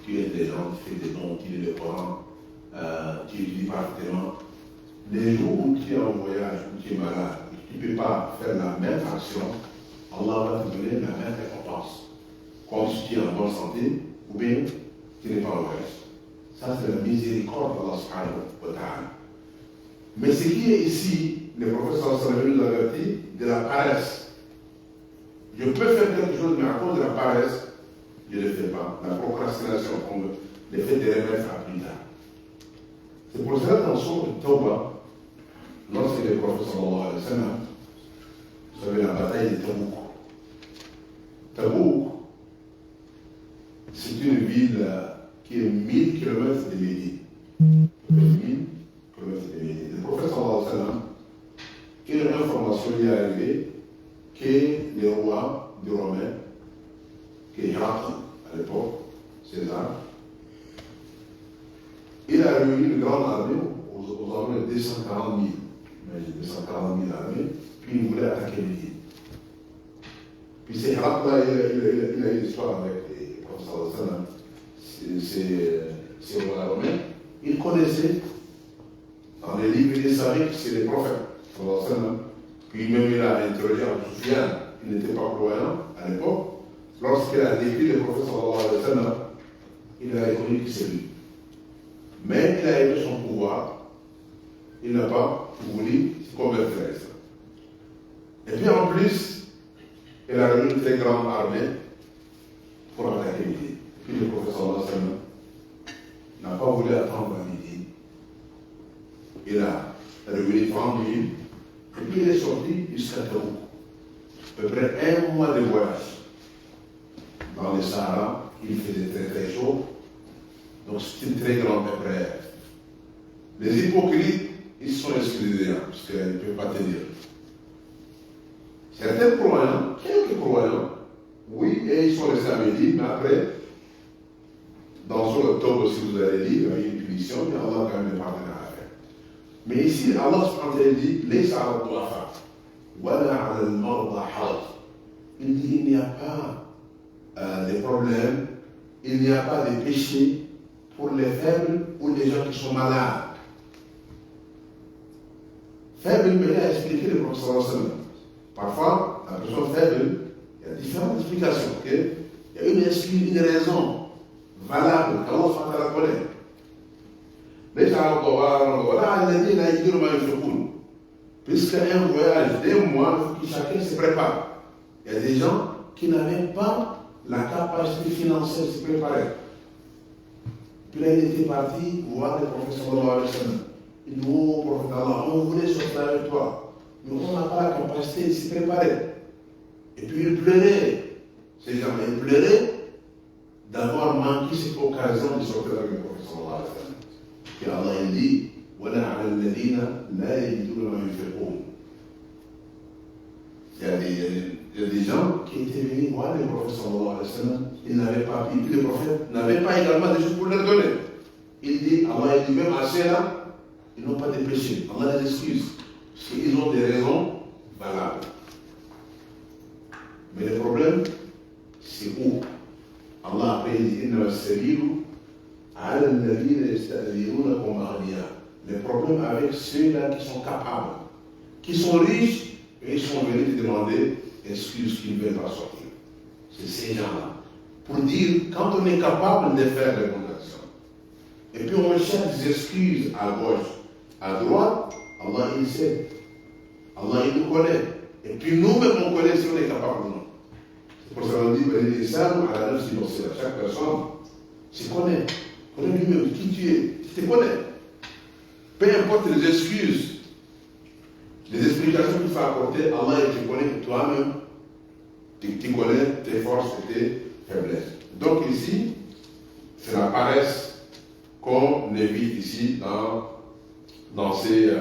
Speaker 2: Tu aides des gens, tu fais des dons, tu lis le Coran, tu étudies parfaitement. Les jours où tu es en voyage, où tu es malade, et que tu ne peux pas faire la même action, Allah va te donner la même récompense. Quand tu es en bonne santé, ou bien tu n'es pas en voyage. Ça, c'est la miséricorde d'Allah subhanahu wa ta'ala. Mais ce qui est ici, le professeur sallallahu nous avertit de la paresse. Je peux faire quelque chose, mais à cause de la paresse, je ne le fais pas. La procrastination, comme le fait de remettre à plus tard. C'est pour cela dans son Tawbah, lorsque le prophète sallallahu alayhi wa sallam, vous savez la bataille de Tabouk. Tabouk, c'est une ville qui est 1000 km de Médine. 1000 km de Médine. Le prophète sallallahu alayhi wa sallam, une information lui est arrivée que le roi du Romain, qui est Héraclite à l'époque, César, il a réuni une grande armée aux environs de 240 000. Imagine 240 000 armées, puis il voulait attaquer Médine. Puis c'est Héraclite, il a eu une histoire avec les professeurs de ces rois romains. Il connaissait, dans les livres, il savait que c'est les prophètes. Puis même il a interrogé Abu Sufyan, il n'était pas croyant à l'époque. Lorsqu'il a décrit le prophète sallallahu alayhi wa sallam, il a reconnu que c'est lui. Mais il a aimé son pouvoir, il n'a pas voulu se convertir à l'islam. Et puis en plus, il a réuni une très grande armée pour attaquer Médine. Puis le prophète sallallahu alayhi wa sallam n'a pas voulu attendre à Médine. Il a réuni 30 000. Et puis il est sorti jusqu'à Tabouk. À peu près un mois de voyage. Dans le Sahara, il faisait très très chaud. Donc c'est une très grande épreuve. Les hypocrites, ils sont exclus, parce qu'ils ne peuvent pas tenir. Certains croyants, quelques croyants, oui, et ils sont restés à Médine, mais après, dans son octobre, si vous allez lire, il y a eu une punition, mais Allah a quand même pardonné à la fin. Mais ici, Allah subhanahu wa ta'ala dit, les Arabes doivent faire. Il dit, il n'y a pas de problème, il n'y a pas de péché pour les faibles ou les gens qui sont malades. Faible, mais il a expliqué le professeur Hassan. Parfois, la personne faible, il y a différentes explications. Okay? Il y a une excuse, une raison valable qu'Allah subhanahu wa ta'ala connaît. Les Arabes puisqu'un voyage d'un mois, il faut que chacun se prépare. Il y a des gens qui n'avaient pas la capacité financière de se préparer. Puis là, il était parti voir le prophète sallallahu alayhi wa sallam. Il dit, oh prophète Allah, on voulait sortir avec toi, mais on n'a pas la capacité de se préparer. Et puis il pleurait. Ces gens, ils pleuraient d'avoir manqué cette occasion de sortir avec le prophète sallallahu alayhi wa sallam. Et Allah il dit, وَلَا عَلَى الَّذِينَ لَا يَجِدُونَ مَا يُنْفِقُونَ. Il y a des gens qui étaient venus voir le prophète sallallahu alayhi wa sallam, ils n'avaient pas pu, puis le prophète n'avait pas également des choses pour leur donner. Il dit, Allah il dit, même à ceux-là, ils n'ont pas de péché. Allah les excuse, parce qu'ils ont des raisons valables. Mais le problème, c'est où Allah après dit, إِنَّمَا السَّبِيلُ عَلَى الَّذِينَ يَسْتَأْذِنُونَكُمْ أَغْنِيَاءَ. Le problème avec ceux-là qui sont capables, qui sont riches, et ils sont venus te demander excuse qu'ils ne veulent pas sortir. C'est ces gens-là. Pour dire, quand on est capable de faire les bonnes actions, et puis on cherche des excuses à gauche, à droite, Allah il sait. Allah il nous connaît. Et puis nous-mêmes on connaît si on est capable ou non. C'est pour ça qu'on dit, les sables à la nefs innocente. Chaque personne se connaît. Connaît lui-même qui tu es. Tu te connais. Peu importe les excuses, les explications qu'il faut apporter, Allah il te connaît toi-même. Tu connais tes forces et tes faiblesses. Donc ici, c'est la paresse qu'on évite ici dans ces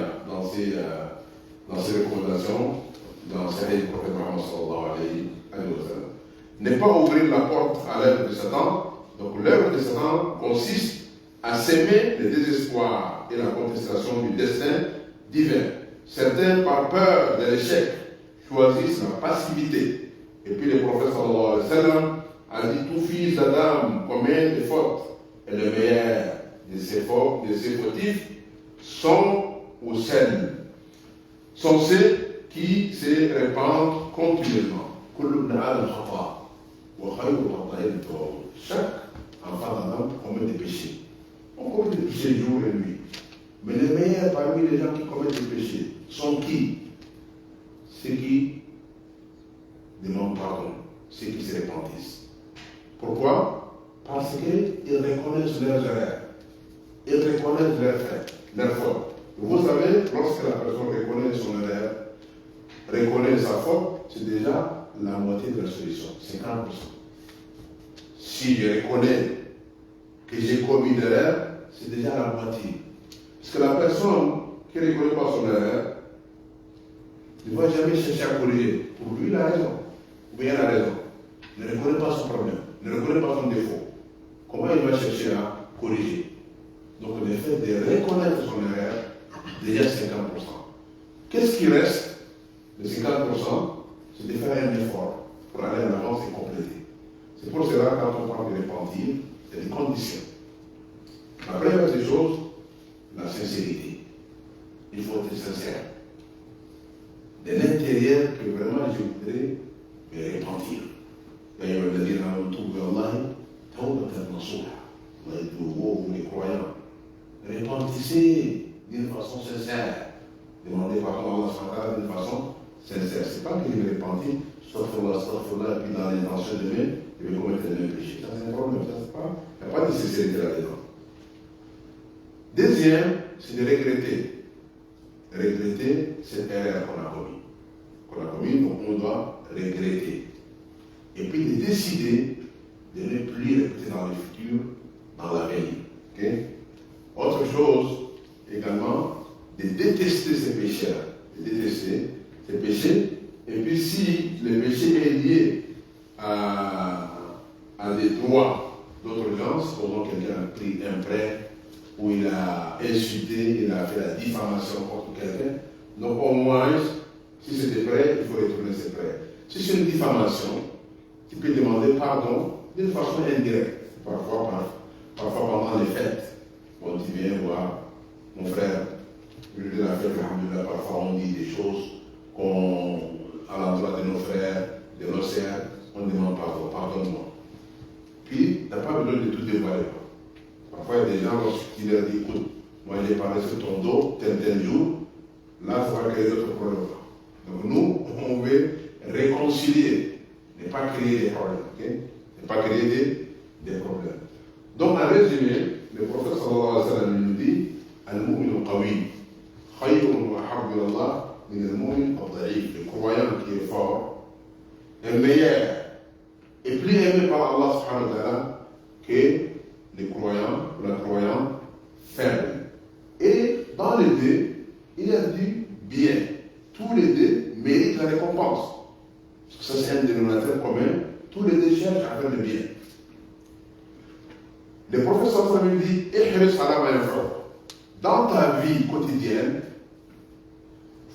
Speaker 2: recommandations. dans Sahih du prophète Mohammed sallallahu alayhi wa sallam. Ne pas ouvrir la porte à l'œuvre de Satan. Donc l'œuvre de Satan consiste à s'aimer le désespoir et la contestation du destin divin. Certains, par peur de l'échec, choisissent la passivité. Et puis le prophète sallallahu alayhi wa sallam a dit tout fils d'Adam commet des fautes. Et le meilleur de ces fautifs sont ceux qui se répandent continuellement. Chaque enfant d'Adam commet des péchés. On commet des péchés jour et nuit. Mais les meilleurs parmi les gens qui commettent des péchés sont qui? Ceux qui demandent pardon, ceux qui se repentissent. Pourquoi? Parce qu'ils reconnaissent leurs erreurs. Ils reconnaissent leurs fautes. Vous savez, lorsque la personne reconnaît son erreur, reconnaît sa faute, c'est déjà la moitié de la solution, 50%. Si je reconnais que j'ai commis une erreur, c'est déjà la moitié. Parce que la personne qui ne reconnaît pas son erreur ne va jamais chercher à corriger. Pour lui, il a raison. Ou bien il a raison. Il ne reconnaît pas son problème, ne reconnaît pas son défaut. Comment il va chercher à corriger? Donc le fait de reconnaître son erreur, déjà 50%. Qu'est-ce qui reste? Le 50%, c'est de faire un effort pour aller en avance et compléter. C'est pour cela quand on parle de repentir, il y a des conditions. La première des choses, la sincérité. Il faut être sincère. De l'intérieur, que vraiment je voudrais me repentir. D'ailleurs, il va dire dans le tour vers Allah, vous les croyants, repentissez d'une façon sincère. Demandez pardon à Allah d'une façon sincère. Ce n'est pas que je vais repentir, sauf et puis dans l'intention de Dieu, je vais commettre le même péché. Ça, c'est un problème. Il n'y a pas de sincérité là-dedans. Deuxième, c'est de regretter. Regretter cette erreur qu'on a commis, donc on doit regretter. Et puis de décider de ne plus répéter dans le futur, dans l'avenir. Okay? Autre chose, également, de détester ces péchés. De détester ces péchés. Et puis si le péché est lié à des droits d'autres gens, supposons que quelqu'un a pris un prêt, ou il a insulté, il a fait la diffamation contre quelqu'un, donc au moins, si c'est des prêts, il faut retourner ses prêts. Si c'est une diffamation, tu peux demander pardon d'une façon indirecte, parfois pendant les fêtes. Bon, tu viens voir mon frère, je lui dis la fête, parfois on dit des choses à l'endroit de nos frères, de nos sœurs, on demande pardon, pardonne-moi. Puis, tu n'as pas besoin de tout dévoiler. Parfois, il y a des gens, lorsqu'ils leur disent, écoute, moi j'ai parlé sur ton dos, tel jour, là, ça va créer d'autres problèmes. Donc nous, on veut réconcilier, ne pas créer des problèmes. Okay? Ne pas créer des problèmes. Donc, en résumé, le prophète sallallahu alayhi wa sallam nous dit Al-Mu'min al-Qawi, khayrun wa habbu Allah min al-Mu'min al-Da'if. Le croyant qui est fort est meilleur et plus aimé par Allah subhanahu wa ta'ala que les croyants ou la croyante faible. Et dans les deux, il a dit bien. Tous les deux méritent la récompense. Parce que ça, c'est un dénominateur commun. Tous les deux cherchent à faire le bien. Le professeur Samuel dit dans ta vie quotidienne,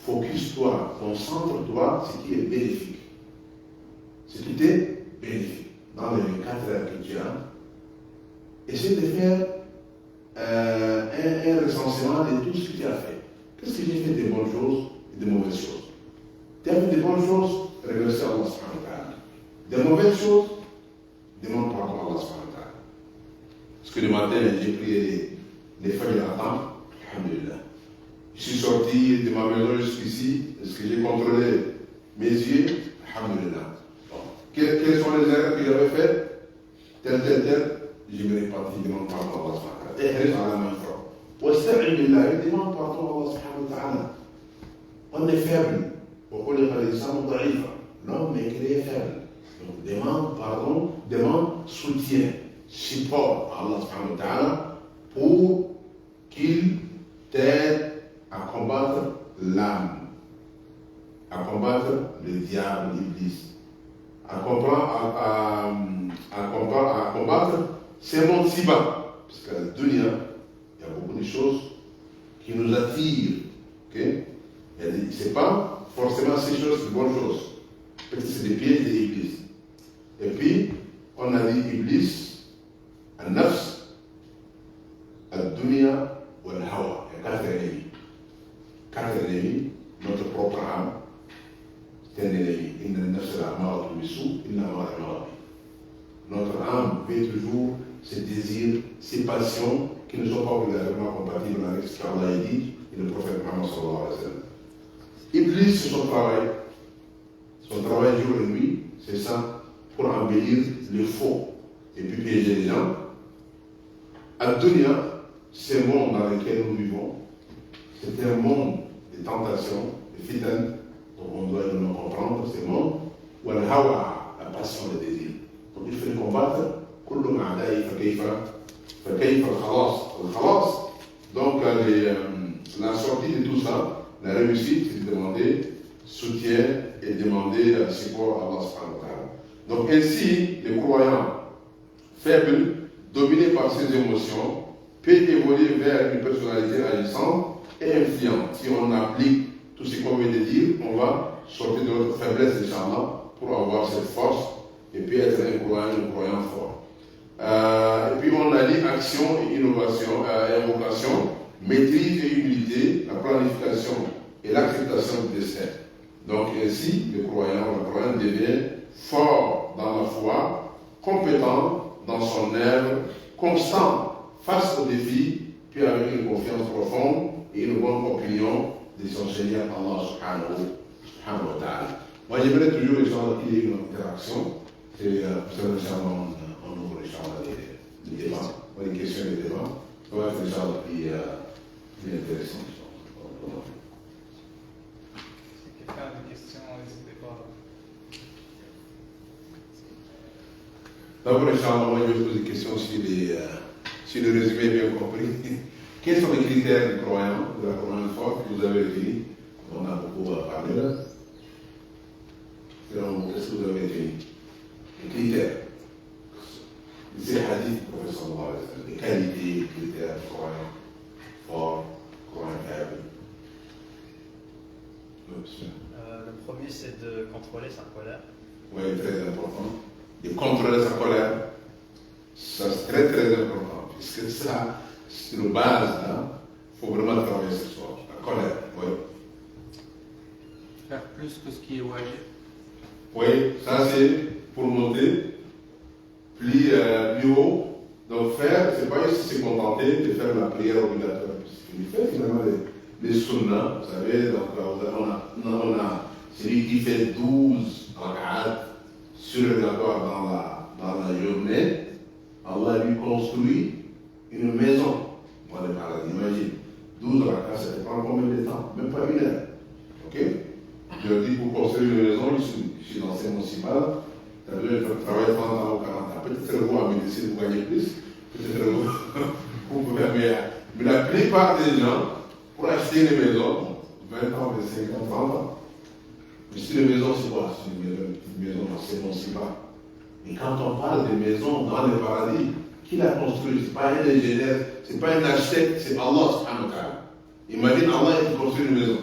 Speaker 2: focus-toi, concentre-toi ce qui est bénéfique. Ce qui est bénéfique. Dans les 4 heures que tu as, essaie de faire un recensement de tout ce que tu as fait. Qu'est-ce que j'ai fait de bonnes choses et de mauvaises choses? Tu as fait de bonnes choses, remercie Allah subhanahu wa ta'ala. De mauvaises choses, demande pardon à Allah subhanahu wa ta'ala. Parce que le matin, j'ai prié les feuilles à temps, alhamdulillah. Je suis sorti de ma maison jusqu'ici, est-ce que j'ai contrôlé mes yeux? Alhamdulillah. Bon. Quelles sont les erreurs que j'avais faites? Tel, je me répartis, demande pardon à Allah subhanahu wa ta'ala. Et reste à la main forte. Wasta'in billah, demande pardon à Allah subhanahu wa ta'ala. On est faible. Pourquoi les gens da'ifa? L'homme est créé faible. Donc demande pardon, demande soutien, support à Allah subhanahu wa ta'ala pour qu'il t'aide à combattre l'âme. à combattre le diable, l'Iblis, à combattre ces mondes si bas. Parce qu'à la dunya, il y a beaucoup de choses qui nous attirent. Okay? Ce n'est pas forcément ces choses, de bonnes choses. Peut-être c'est des pièges des Iblis. Et puis, on a dit Iblis, Al-Nafs, Al-Dunya ou Al-Hawa. Il y a 4 ennemis. 4 ennemis, notre propre âme, c'est un ennemi. Notre âme veut toujours ses désirs, ses passions qui ne sont pas obligatoirement compatibles avec ce qu'Allah a dit et le prophète Muhammad sallallahu alayhi wa sallam. Iblis, c'est son travail. Son travail jour et nuit, c'est ça, pour embellir le faux et puis piéger les gens. Ad-Dunya, c'est le monde dans lequel nous vivons. C'est un monde de tentations, de fitanes, donc on doit nous comprendre, c'est le monde. Ou al-hawa, la passion, le désir. Donc il faut les combattre. كل أعدائي فكيف الخلاص. Donc la sortie de tout ça, la réussite, c'est de demander soutien et demander support à Allah subhanahu wa ta'ala. Donc ainsi, les croyants faibles, dominés par ces émotions, peuvent évoluer vers une personnalité agissante et influente. Si on applique tout ce qu'on vient de dire, on va sortir de notre faiblesse, Inch'Allah, pour avoir cette force et puis être un croyant fort. Et puis on a dit action et innovation, invocation, maîtrise et humilité, la planification et l'acceptation du destin. Donc ainsi, le croyant devient fort dans la foi, compétent dans son œuvre, constant face aux défis, puis avec une confiance profonde et une bonne opinion de son Seigneur Allah subhanahu wa ta'ala. Moi j'aimerais toujours qu'il y ait une interaction, et on ouvre les débats, les questions et les débats. Ça va être plus intéressant.
Speaker 5: Si quelqu'un a des questions, n'hésitez pas.
Speaker 2: D'abord, Inch'Allah, moi je vais poser des questions si le résumé est bien compris. Quels sont les critères du croyant, de la croyance forte que vous avez dit? On a beaucoup parlé là. Qu'est-ce que vous avez dit? Les critères. C'est le hadith du prophète sallallahu alayhi wa sallam. Les qualités, les critères du croyant fort, croyant faible.
Speaker 4: Le premier, c'est de contrôler sa colère.
Speaker 2: Oui, très important. De contrôler sa colère, ça c'est très très important. Puisque ça, c'est une base, là. Il faut vraiment travailler ce soir. La colère, oui.
Speaker 5: Faire plus que ce qui est wajib.
Speaker 2: Oui, ça c'est pour monter plus haut. Donc faire, c'est pas juste se contenter de faire la prière obligatoire. Il fait finalement les sunnas, vous savez, donc on a celui qui fait 12 rak'at surrogatoires dans la journée, Allah lui construit une maison dans le paradis. Imagine, 12 rak'at, ça te prend combien de temps? Même pas 1 heure. Ok? Je leur dis, pour construire une maison, je suis dans ces municipales, tu as besoin de travailler 30 ans ou 40 ans. Peut-être vous en médecine, vous gagnez plus. Peut-être vous pouvez. Mais la plupart des gens, pour acheter une maison, 20 ans, 25 ans, 30 ans, mais si une maison, c'est quoi? C'est une maison dans ces municipales. Et quand on parle de maisons dans le paradis, qui l'a construit? Ce n'est pas un ingénieur, ce n'est pas un architecte, c'est Allah subhanahu wa ta'ala. Imagine Allah qui construit une maison.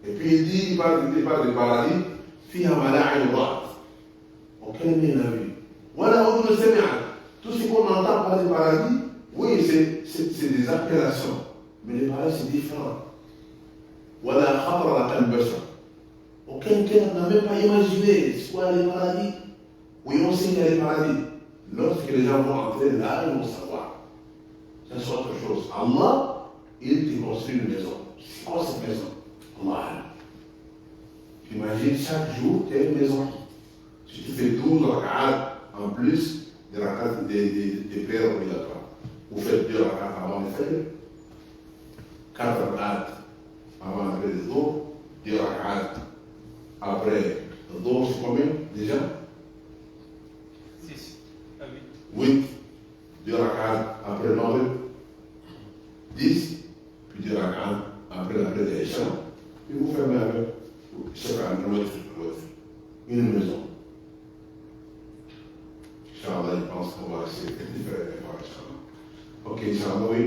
Speaker 2: Et puis il parle du paradis, fiha mala'in wa. Aucun n'a vu. Voilà où nous sommes. Tout ce qu'on entend par le paradis, oui, c'est des appellations. Mais le paradis, c'est différent. Voilà, khatara la kalbasha. Aucun cœur n'a même pas imaginé c'est quoi le paradis. Oui, on sait qu'il y a le paradis. Lorsque les gens vont entrer là, ils vont savoir. Ça, c'est autre chose. Allah, il te construit une maison. C'est quoi cette maison? Allah. J'imagine chaque jour, tu as une maison. Si tu fais 12 rak'at en plus des rak'at des prières obligatoires, vous faites 2 rak'at avant le fajr, 4 rak'at avant après le jour, 2 rak'at après le jour, c'est combien déjà?
Speaker 5: 6 à
Speaker 2: 8. 8, 2 rak'at après le maghrib, 10, puis 2 rak'at après la prière d'Aïcha, puis vous fermez avec. pense qu'on va essayer de faire les efforts, Inch'Allah. Ok, Inch'Allah, oui.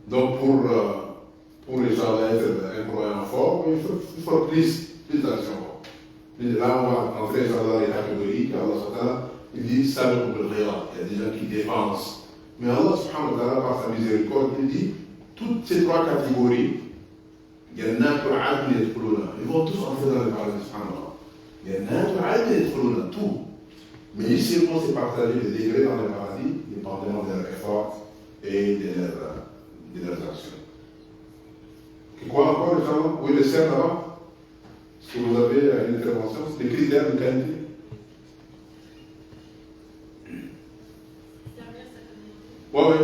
Speaker 2: Donc, pour Inch'Allah être un croyant fort, il faut plus d'action. Là, on va entrer dans les catégories qu'Allah il dit ça ne peut rien. Il y a des gens qui dépensent. Mais Allah subhanahu wa ta'ala, par sa miséricorde, il dit toutes ces trois catégories, il y en a pour Adn et Khuluna. Ils vont tous entrer dans le paradis subhanahu. Il y en a pour Adn et Khuluna, tout. Mais ici, on s'est partagé les degrés dans le paradis, dépendamment de leur effort et de leurs actions. Et quoi encore, les gens? Oui, le cerf là-bas. Est-ce que vous avez une intervention? C'est des critères de qualité. Oui, oui.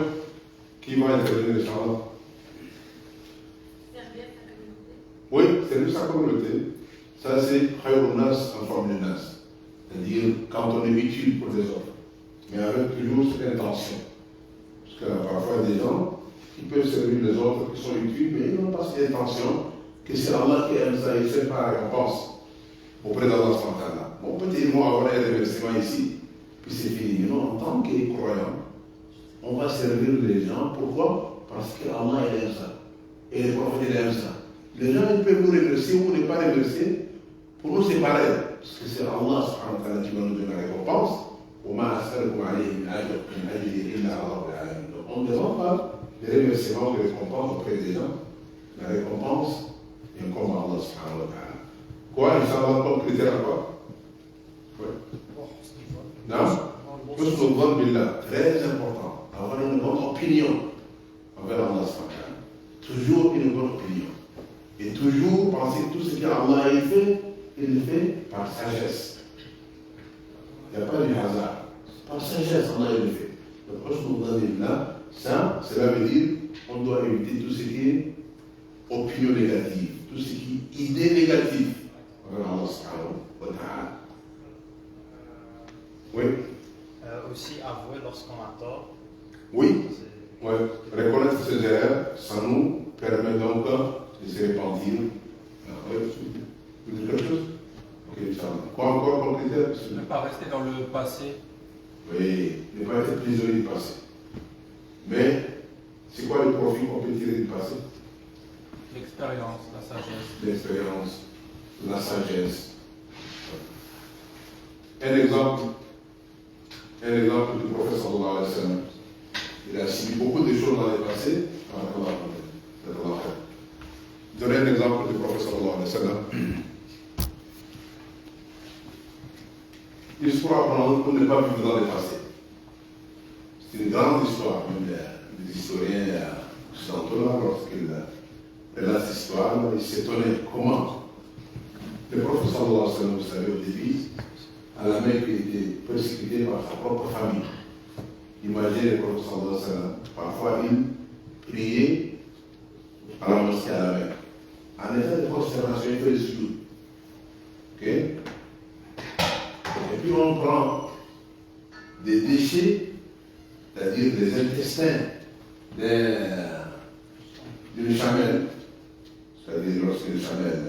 Speaker 2: Qui va intervenir, les gens?
Speaker 6: Servir sa communauté.
Speaker 2: Oui, servir sa communauté. Ça, c'est Khayrunas en forme de nas. C'est-à-dire, quand on est utile pour les autres. Mais avec toujours cette intention. Parce que parfois, il y a des gens qui peuvent servir les autres, qui sont utiles, mais ils n'ont pas cette intention que c'est Allah qui aime ça, il sait pas la récompense auprès d'Allah subhanahu. Bon, peut-être ils vont avoir un remerciement ici, puis c'est fini. Mais non, en tant que croyant, on va servir les gens. Pourquoi? Parce que Allah aime ça. Et les prophètes aiment ça. Les gens ils peuvent nous remercier ou ne pas remercier. Pour nous, c'est pareil. Parce que c'est Allah subhanahu qui va nous donner la récompense. Donc, on ne demande pas des remerciements, des récompenses auprès des gens. La récompense vient comme Allah subhanahu wa ta'ala. Quoi? Inch'Allah, comme critère à quoi? Oui. Non? Husnul dhann billah, très important. Avoir une bonne opinion envers Allah subhanahu wa ta'ala. Toujours une bonne opinion. Et toujours penser que tout ce qu'Allah fait, il le fait par sagesse. Il n'y a pas du hasard. Par sagesse, Allah le fait. Donc, Husnul dhann billah, ça, cela veut dire qu'on doit éviter tout ce qui est opinion négative, tout ce qui est idée négative envers Allah subhanahu wa ta'ala. Oui.
Speaker 4: Aussi avouer lorsqu'on a tort.
Speaker 2: Oui. Ouais. Reconnaître ses erreurs, ça nous permet donc de se repentir. Vous dites quelque chose? Ok, ça va. Quoi encore comme critère?
Speaker 5: Ne pas rester dans le passé.
Speaker 2: Oui, ne pas être prisonnier du passé. Mais, c'est quoi le profit qu'on peut tirer du passé?
Speaker 5: L'expérience, la sagesse.
Speaker 2: L'expérience, la sagesse. Un exemple du prophète sallallahu alayhi wa sallam. Il a subi beaucoup de choses dans le passé. Donner un exemple du prophète sallallahu alayhi wa sallam. L'histoire pour ne pas vivre dans le passé. C'est une grande histoire, même les historiens occidentaux, lorsqu'ils relatent cette histoire, ils s'étonnaient comment le prophète sallallahu alayhi wa sallam, vous savez, au début, à la Mecque, il était persécuté par sa propre famille. Imaginez le prophète sallallahu alayhi wa sallam, parfois il priait à la mosquée à la Mecque. En état de consternation, il fait le sujoud. Ok? Et puis on prend des déchets, c'est-à-dire des intestins d'une chamelle, c'est-à-dire lorsque le chamelle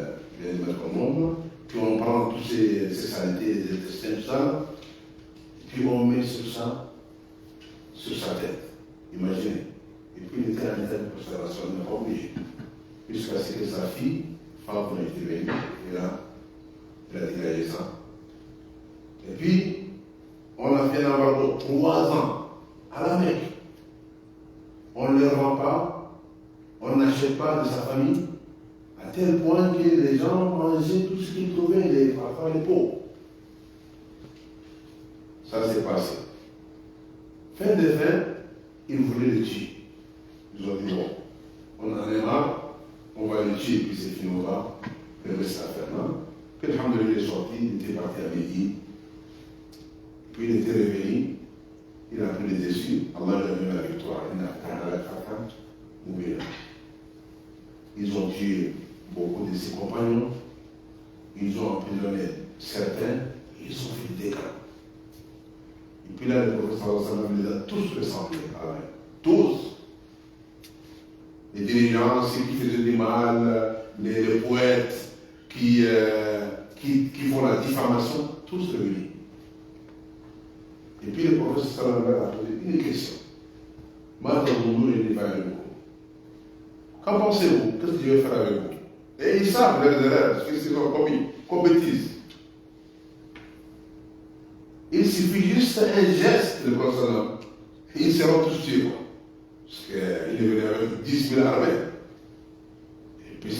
Speaker 2: vient de mettre au monde, puis on prend toutes ces saletés, des intestins, tout ça, puis on met sur sa tête. Imaginez. Et puis il était en état de conservation, il n'a pas oublié. Jusqu'à ce que sa fille, femme a été venue, et là, il a dégagé ça. Et puis, on a fait un embargo 3 ans à la Mecque. On ne le rend pas, on n'achète pas de sa famille, à tel point que les gens mangeaient tout ce qu'ils trouvaient, parfois les pauvres. Ça s'est passé. Fin de fin, ils voulaient le tuer. Ils ont dit bon, on en est marre, on va le tuer, puis c'est fini, on va le reste à faire. Puis alhamdoulilah, il est sorti, il était parti à midi. Puis il était revenu, il a pris les dessus, Allah lui a donné la victoire, il n'a pas la carte, mourir. Ils ont tué beaucoup de ses compagnons, ils ont emprisonné certains, ils ont fait des dégâts. Et puis là, le prophète sallallahu alayhi wa sallam les a tous ressemblés, tous. Les dirigeants, ceux qui faisaient du mal, les poètes qui font la diffamation, tous réunis. Et puis le professeur sallallahu a posé une question. Qu'en pensez-vous? Qu'est-ce que je vais faire avec vous? Et ils savent leurs erreurs, parce qu'ils ont commis, comme bêtise. Il suffit juste un geste de professeur, et ils seront tous tués. Parce qu'il est venu avec 10 000 armées. Et puis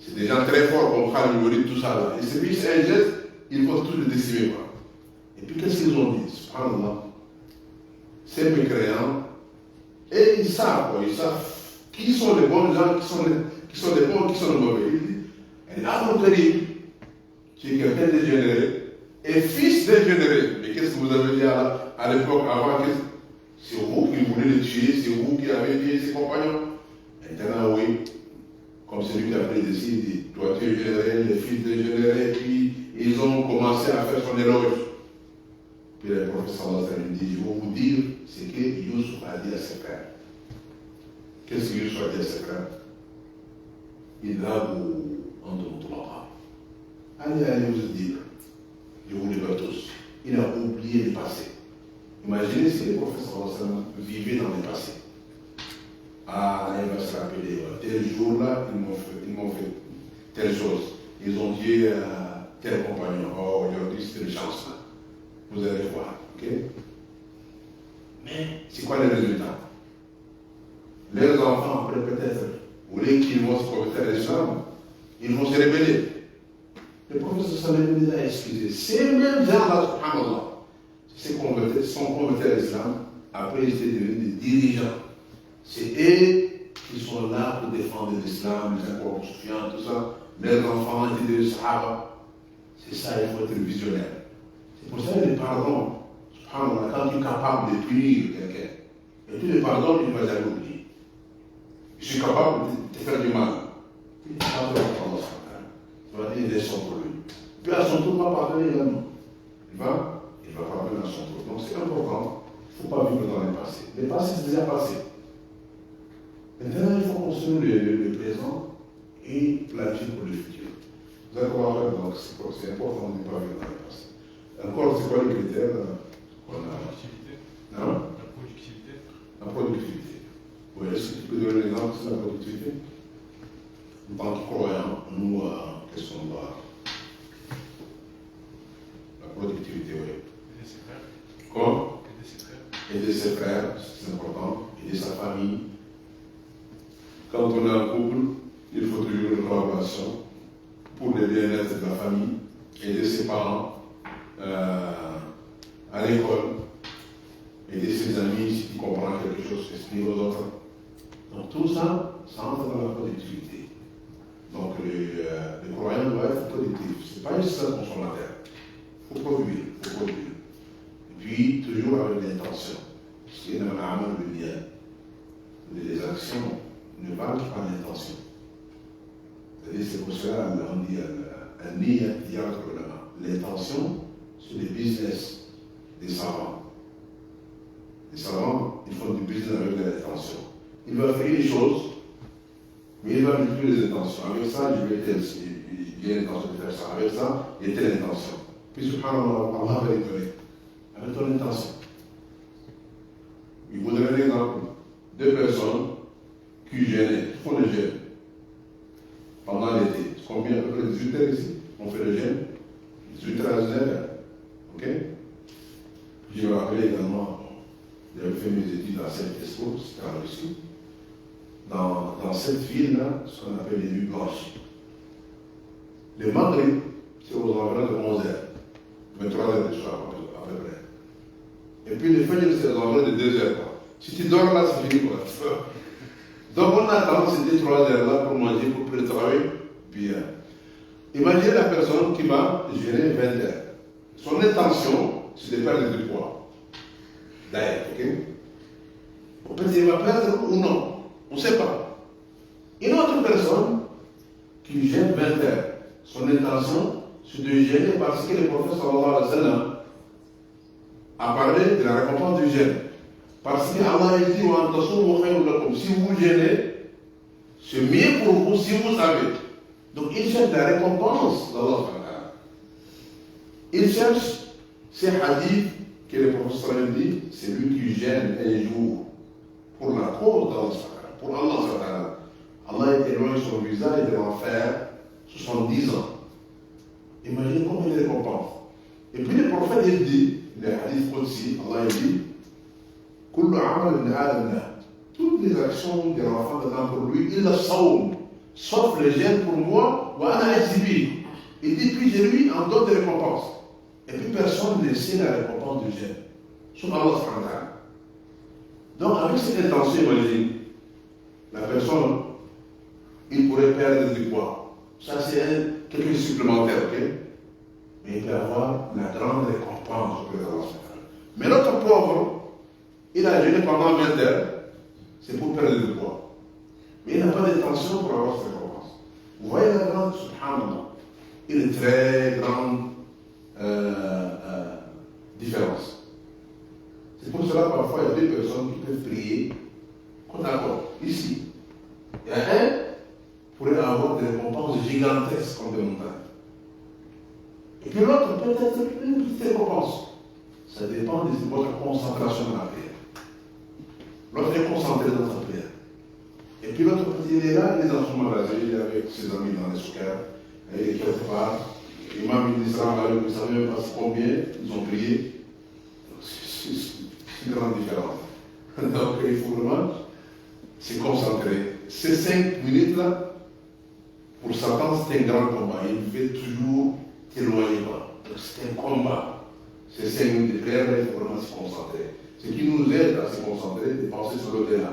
Speaker 2: c'est des gens très forts comme Khalid Walid, tout ça. Là. Et c'est juste un geste, ils vont tous le décimer. Quoi. Et puis qu'est-ce qu'ils ont dit? Subhanallah. Ces mécréants, et ils savent qui sont les bons gens, qui sont les bons, qui sont les mauvais. Il dit, et Abu Talib, qui est quelqu'un de généré, et fils dégénéré. Mais qu'est-ce que vous avez dit à l'époque avant? C'est vous qui voulez le tuer, c'est vous qui avez tué ses compagnons. Maintenant, oui, comme celui qui a pris des signes, il dit, toi tu es généré, les fils dégénérés, puis ils ont commencé à faire son éloge. Puis le professeur lui dit, je vais vous dire ce que Youssouf a dit à ses frères. Qu'est-ce que Youssouf a dit à ses frères? Il va vous entendre. Allez vous dire, je vous le dis tous, il a oublié le passé. Imaginez si les professeurs vivaient dans le passé. Ah, il va se rappeler, tel jour-là, ils m'ont fait telle chose. Ils ont tué tel compagnon. Oh, aujourd'hui, c'est une chance. Là. Vous allez voir, ok? Mais c'est quoi les résultats? Leurs enfants, après peut-être, voulaient qu'ils vont se convertir à l'islam, ils vont se rébeller. Le professeur Salem les a excusés. Ces mêmes gens-là, subhanallah, sont convertis à l'islam, après ils étaient devenus des dirigeants. C'est eux qui sont là pour défendre l'islam, les accords Soufiane, tout ça. Leurs enfants étaient des sahaba. C'est ça, il faut être visionnaire. C'est pour ça que les pardons, subhanallah, quand tu es capable de punir quelqu'un, et tu le pardonnes, tu ne vas jamais oublier. Je suis capable de te faire du mal. Tu vas dire des leçons pour lui. Puis à son tour, il va pardonner également. Il va pardonner à son tour. Donc c'est important. Il ne faut pas vivre dans le passé. Le passé, c'est déjà passé. Maintenant, il faut construire le présent et planifier pour le futur. Vous allez voir, donc c'est important de ne pas vivre dans le passé. Encore, c'est quoi les critères qu'on a?
Speaker 5: La productivité.
Speaker 2: La productivité. Oui, est-ce que tu peux donner l'exemple sur la productivité? En tant que croyants, nous, qu'est-ce qu'on doit? La productivité, oui.
Speaker 3: Aider ses frères.
Speaker 2: Quoi?
Speaker 3: Aider ses frères.
Speaker 2: Aider ses frères, c'est important. Aider sa famille. Quand on est en couple, il faut toujours une collaboration pour le bien-être de la famille, aider ses parents à l'école, aider ses amis si tu comprends quelque chose, expliquer aux autres. Donc tout ça, ça entre dans la productivité. Donc le croyant doit être productif. Ce n'est pas juste un consommateur. Il faut produire, Et puis, toujours avec l'intention. Parce qu'il y a le bien. Les actions ne valent pas l'intention. C'est-à-dire, c'est pour cela qu'on dit l'intention, c'est le business des savants. Les savants, ils font du business avec l'intention. Ils veulent faire des choses, mais ils veulent plus les intentions. Avec ça, j'ai l'intention de faire ça. Avec ça, il y a telle intention. Puis, subhanallah, Allah va les donner. Avec ton intention. Il vous donne un exemple. 2 personnes qui gênaient, qui font le jeûne pendant l'été. Combien? À peu près 18 heures ici. On fait le jeûne. 18 heures à 19 heures. Ok? Je me rappelle également, j'avais fait mes études à Saint-Pétersbourg, c'était en Russie. Dans cette ville-là, ce qu'on appelle les nuits blanches. Le Maghrib, c'est aux environs de 11 heures. 23 heures du soir, à peu près. Et puis le Fajr, c'est aux environs de 2 heures. Si tu dors là, c'est fini, quoi. Donc on attend ces 2-3 heures là pour manger, pour préparer bien. Imaginez la personne qui va gérer 20 heures. Son intention, c'est de perdre du poids. D'ailleurs, ok? Peut-être qu'il va perdre ou non. On ne sait pas. Une autre personne qui gêne 20 heures, son intention, c'est de gêner parce que le prophète sallallahu alayhi wa sallam a parlé de la récompense du jeûne. Parce qu'Allah dit, si vous gênez, c'est mieux pour vous si vous savez. Donc il cherche la récompense d'Allah. Il cherche ces hadiths que le professeur dit, c'est lui qui gêne un jour pour la cause d'Allah, pour Allah. Allah éloigne son visage de l'enfer 70 ans. Imaginez combien de récompenses. Et puis le prophète il dit, le hadith aussi, Allah il dit, Kullu amal min adam, toutes les actions de l'enfant d'Adam pour lui, il la saoum, sauf le gène pour moi, wa ana ajzibi. Il dit, puis je lui en donne des récompenses. Et puis personne ne sait la récompense du gène. Sauf Allah subhanahu wa ta'ala. Donc avec cette intention, imagine, la personne, il pourrait perdre du poids. Ça c'est quelque chose supplémentaire, ok? Mais il peut avoir la grande récompense auprès d'Allah. Mais l'autre pauvre, il a jeûné pendant 20 heures, c'est pour perdre du poids. Mais il n'a pas d'intention pour avoir cette récompense. Vous voyez la grande, subhanallah, une très grande différence. C'est pour cela parfois il y a deux personnes qui peuvent prier côte à côte. Ici, il y a un qui pourrait avoir des récompenses gigantesques comme des montagnes. Et puis l'autre peut-être une petite récompense. Ça dépend de votre concentration dans la prière. L'autre est concentré dans sa prière. Et puis l'autre, il est là, il est dans son magasin, il est avec ses amis dans les soukars, il est quelque part. L'imam il dit ça, vous ne savez même pas combien ils ont prié. C'est une grande différence. Donc il faut vraiment se concentrer. Ces 5 minutes-là, pour Satan, c'est un grand combat. Il veut toujours t'éloigner. C'est un combat. Ces 5 minutes de prière, il faut vraiment se concentrer. Ce qui nous aide à se concentrer, c'est de penser sur l'au-delà.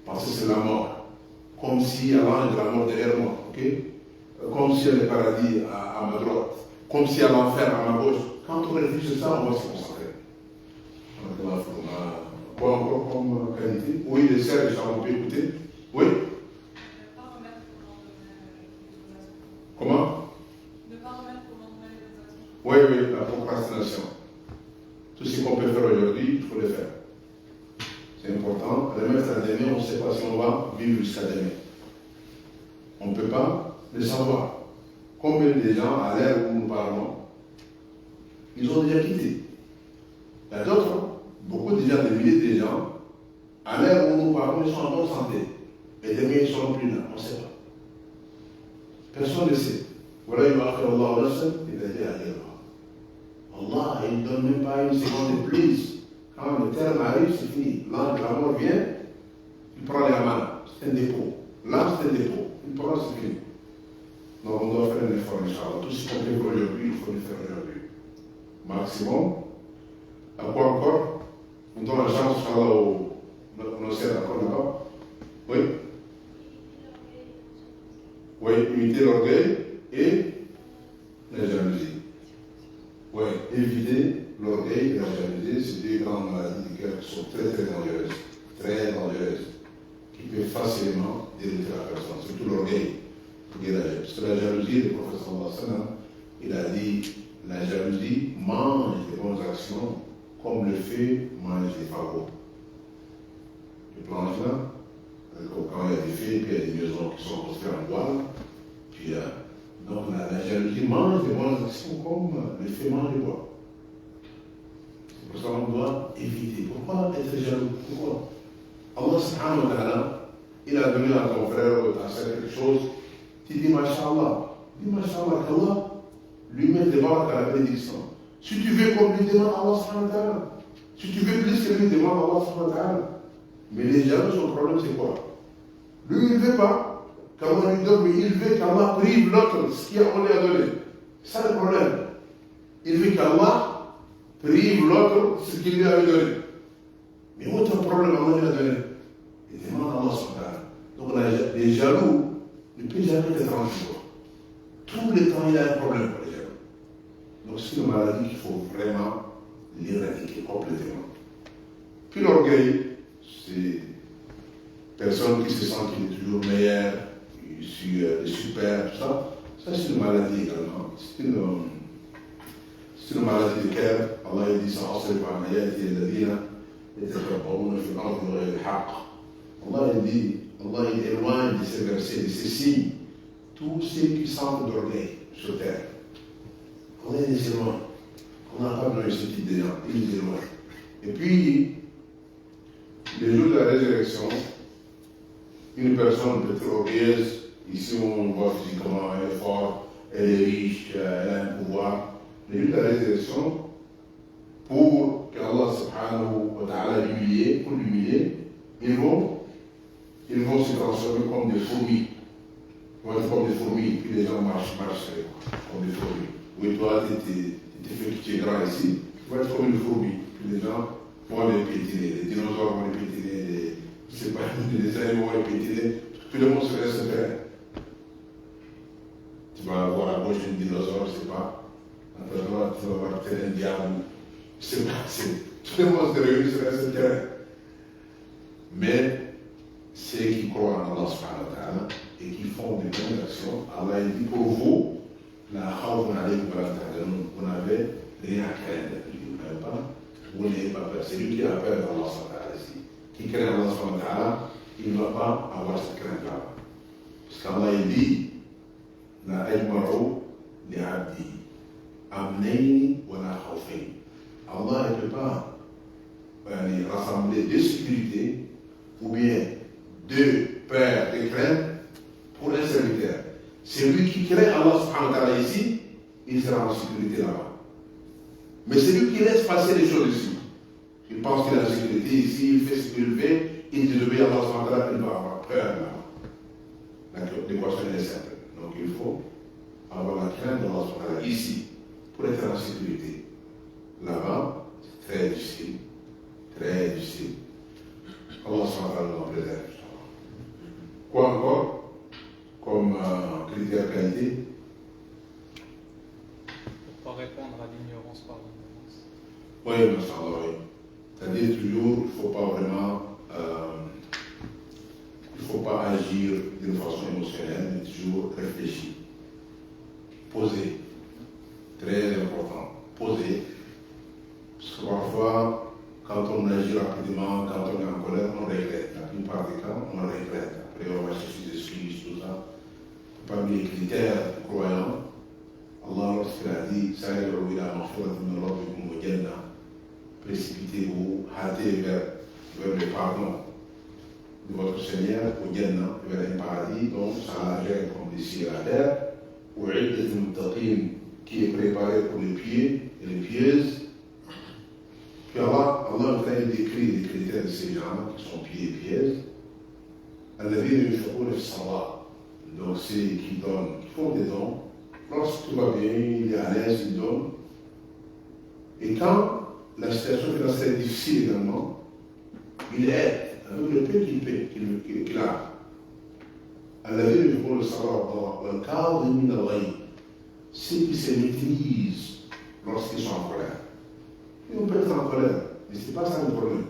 Speaker 2: Penser sur la mort. Comme si Allah est la mort derrière moi. Okay? Comme si le paradis à ma droite. Comme si à l'enfer à ma gauche. Quand on réfléchit à ça, on va se concentrer. Quoi encore comme qualité? Oui, les serres, on peut écouter. Oui? Comment?
Speaker 6: Ne pas remettre au lendemain les actions.
Speaker 2: Oui, oui, la procrastination. Tout ce qu'on peut faire aujourd'hui, il faut le faire. C'est important. Remettre à demain, on ne sait pas si on va vivre jusqu'à demain. On ne peut pas le savoir. Combien de gens, à l'ère où nous parlons, ils ont déjà quitté. Il y a d'autres, beaucoup de gens, des milliers de gens, à l'ère où nous parlons, ils sont en bonne santé. Et demain, ils ne seront plus là. On ne sait pas. Personne ne sait. Voilà, il va faire Allah, il a dit à Allah. Allah, il ne donne même pas une seconde de plus. Quand le terme arrive, c'est fini. Là, la mort vient, il prend les mains. C'est un dépôt. Là, c'est un dépôt. Il prend, c'est fini. Donc, on doit faire un effort, Inch'Allah. Tout ce qu'on fait aujourd'hui, il faut le faire aujourd'hui. Maximum. À quoi encore? On donne la chance, Inch'Allah, au ciel, encore là-bas. Oui? Oui, imiter l'orgueil et la jalousie. Oui, éviter l'orgueil et la jalousie, c'est deux grandes maladies du cœur qui sont très très dangereuses, qui peuvent facilement dérouter la personne, surtout l'orgueil. Parce que la jalousie, le professeur Hassan, il a dit, la jalousie mange les bonnes actions comme le feu mange les fagots. Le planche là, quand il y a des feux, puis il y a des maisons qui sont construites en bois, puis donc la jalousie mange les bonnes actions comme le feu mange les bois. C'est pour ça qu'on doit éviter. Pourquoi être jaloux? Pourquoi? Allah subhanahu wa ta'ala, il a donné à ton frère à faire quelque chose, tu dis Masha'Allah. Dis Masha'Allah, qu'Allah lui met des barres à la bénédiction. Si tu veux qu'on lui demande Allah subhanahu wa ta'ala, si tu veux plus que lui demande Allah subhanahu wa ta'ala. Mais les jaloux, son problème c'est quoi? Lui, il ne veut pas qu'Allah lui donne, mais il veut qu'Allah prive l'autre ce qu'on lui a donné. C'est ça le problème. Il veut qu'Allah prive l'autre ce qu'il lui a donné. Mais autre problème, Allah lui a donné. Il demande à Allah subhanahu wa ta'ala. Donc les jaloux ne peuvent jamais être tranquilles. Tout le temps, il y a un problème pour les jaloux. Donc c'est une maladie qu'il faut vraiment l'éradiquer complètement. Puis l'orgueil, c'est personne qui se sent qu'il est toujours meilleur, il est super, tout ça. Ça, c'est une maladie également. C'est une maladie de cœur. Allah dit ça, Allah il éloigne de ces versets, de ces signes, tous ceux qui sentent d'orgueil sur terre. Allah les éloigne. On n'a pas besoin de cette idée-là, il est loin. Et puis, le jour de la résurrection, une personne peut être orgueilleuse. Ici, on voit physiquement, elle est forte, elle est riche, elle a un pouvoir. Le jour de la résurrection, pour qu'Allah subhanahu wa ta'ala l'humilie, pour l'humilier, ils vont se transformer comme des fourmis. Ils vont être comme des fourmis, puis les gens marchent comme des fourmis. Oui, toi, tu fais que tu es grand ici, tu vas être comme une fourmi, puis les gens vont les pétiner, les dinosaures vont les pétiner, les animaux vont les pétiner, tout le monde se laisse faire. Tu vas avoir la bouche d'un dinosaure, je ne sais pas. À ta droite, tu vas voir peut-être un diable. Je ne sais pas, tout le monde se réunit sur un terrain. Mais ceux qui croient en Allah subhanahu wa ta'ala et qui font des bonnes actions, Allah dit pour vous, vous n'avez rien à craindre. Vous n'avez pas peur. C'est lui qui a peur d'Allah subhanahu wa ta'ala ici. Qui craint Allah subhanahu wa ta'ala, il ne va pas avoir cette crainte-là. Parce qu'Allah dit, la ajma'u li abdi amnayni wa la khawfayn. Allah ne peut pas rassembler deux sécurités ou bien deux peurs et craintes pour un serviteur. Celui qui craint Allah subhanahu wa ta'ala ici, il sera en sécurité là-bas. Mais celui qui laisse passer les choses ici, il pense qu'il a la sécurité ici, il fait ce qu'il veut, il désobéit à Allah subhanahu wa ta'ala, il va avoir peur là-bas. L'équation est simple. Donc il faut avoir la crainte d'Allah subhanahu wa ta'ala ici, pour être en sécurité. Là-bas, c'est très difficile. Très difficile. Allah subhanahu wa ta'ala nous en préserve. Quoi encore comme critère qualité?
Speaker 4: Pour pas répondre à l'ignorance par l'ignorance.
Speaker 2: Oui, Masha'Allah, oui. C'est-à-dire toujours, il ne faut pas vraiment, il ne faut pas agir d'une façon émotionnelle, mais toujours réfléchir. Poser. Très important. Poser. Parce que parfois, quand on agit rapidement, quand on est en colère, on regrette. La plupart des cas, on regrette. Après, on va chercher des excuses, tout ça. Parmi les critères du croyant, Allah, lorsqu'il a dit, précipitez-vous, hâtez vers le pardon de votre Seigneur, au Jannah, vers un paradis, donc ça la gère comme des cieux à terre, ou qui est préparé pour les pieds et les pieuses. Puis Allah a décrit les critères de ces gens qui sont pieds et pieuses. Donc c'est qui donnent, qui font des dons. Lorsque tout va bien, il est à l'aise, il donne. Et quand la situation financière est difficile également, il aide avec le peu qu'il a. Il faut le savoir dans le cadre de ceux qui se maîtrisent lorsqu'ils sont en colère. On peut être en colère, mais ce n'est pas ça le problème.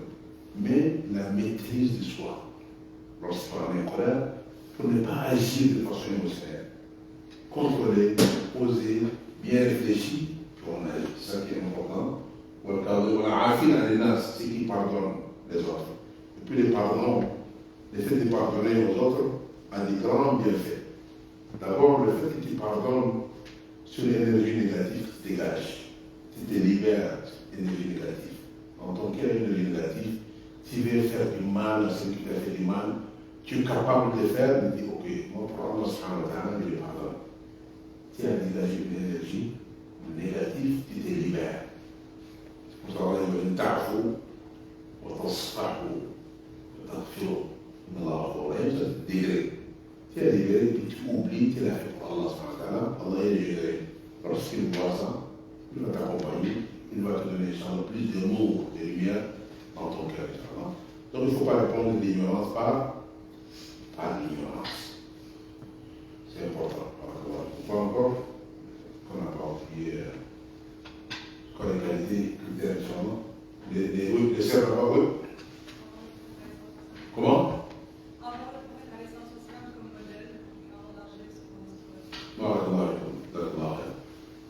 Speaker 2: Mais la maîtrise de soi. Lorsqu'on est en colère, pour ne pas agir de façon émotionnelle. Contrôler, poser, bien réfléchir, puis on agit. C'est ça qui est important. C'est qui pardonne les autres. Et puis les pardons, le fait de pardonner aux autres a des grands bienfaits. D'abord, le fait que tu pardonnes sur l'énergie négative, tu dégages. Tu te libères d'énergie négative. En tant qu'énergie négative, tu veux faire du mal à celui qui t'a fait du mal, tu es capable de le faire, mais dis ok, moi pour Allah subhanahu wa ta'ala, je le pardonne. Tu as dégagé une énergie négative, tu te libères. C'est pour ça qu'il y a une ta'fou, ou tasfahu, ta'firu, c'est degré. Tu as libéré, puis tu oublies, tu l'as fait pour Allah subhanahu wa ta'ala, Allah est géré. Lorsqu'il voit ça, il va t'accompagner, il va te donner plus d'amour, de lumière dans ton cœur. Donc il ne faut pas répondre de l'ignorance par l'ignorance. C'est important. Il faut encore qu'on n'a pas oublié les qualités, critères, les serveurs, oui. Comment?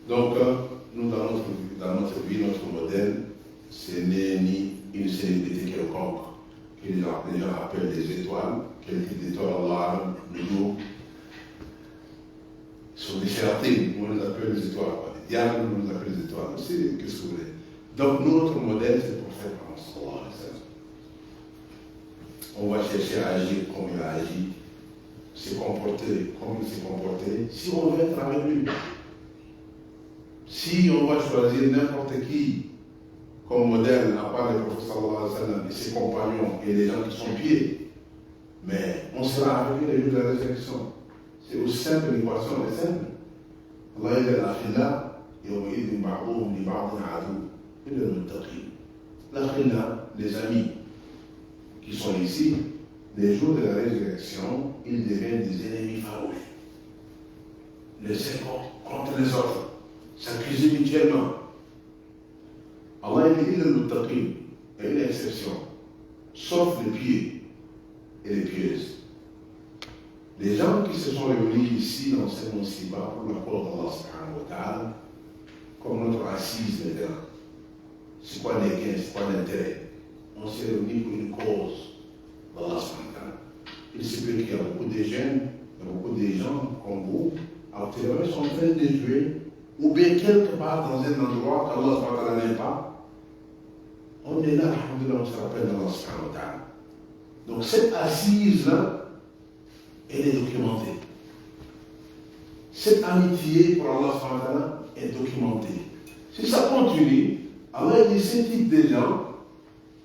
Speaker 2: Donc, nous, dans notre vie, notre modèle, ce n'est ni une célébrité quelconque, que les gens appellent des étoiles, quel type d'étoiles Allah, le jour, sur des chératines, on les appelle des étoiles. Yalla nous a fait les étoiles, c'est qu'est-ce que vous voulez. Donc nous, notre modèle, c'est pour faire comme ça. On va chercher à agir comme il a agi, se comporter comme il s'est comporté, si on veut être avec lui. Si on va choisir n'importe qui comme modèle, à part le prophète sallallahu alayhi wa sallam et ses compagnons et les gens qui sont pieds, mais on sera avec lui les jours de la résurrection. C'est aussi simple, l'équation est simple. Allah est l'akhila, يومئذ بعضهم لبعض عدو إلا المتقين. L'akhila, les amis qui sont ici, les jours de la résurrection, ils deviennent des ennemis farouches. Les uns contre les autres, s'accuser mutuellement. Allah dit le muttaqin, et une exception, sauf les pieds et les pieuses. Les gens qui se sont réunis ici dans ce monde-ci-bas pour la cause d'Allah subhanahu wa ta'ala, comme notre assise maintenant, c'est quoi les gains, c'est quoi l'intérêt? On s'est réunis pour une cause d'Allah subhanahu wa ta'ala. Il se peut qu'il y a beaucoup de jeunes, il y a beaucoup de gens comme vous, actuellement sont en train de jouer, ou bien quelque part dans un endroit qu'Allah subhanahu wa ta'ala n'aime pas. On est là, on se rappelle d'Allah subhanahu wa ta'ala. Donc cette assise-là, elle est documentée. Cette amitié pour Allah subhanahu wa ta'ala est documentée. Si ça continue, Allah dit ce type de gens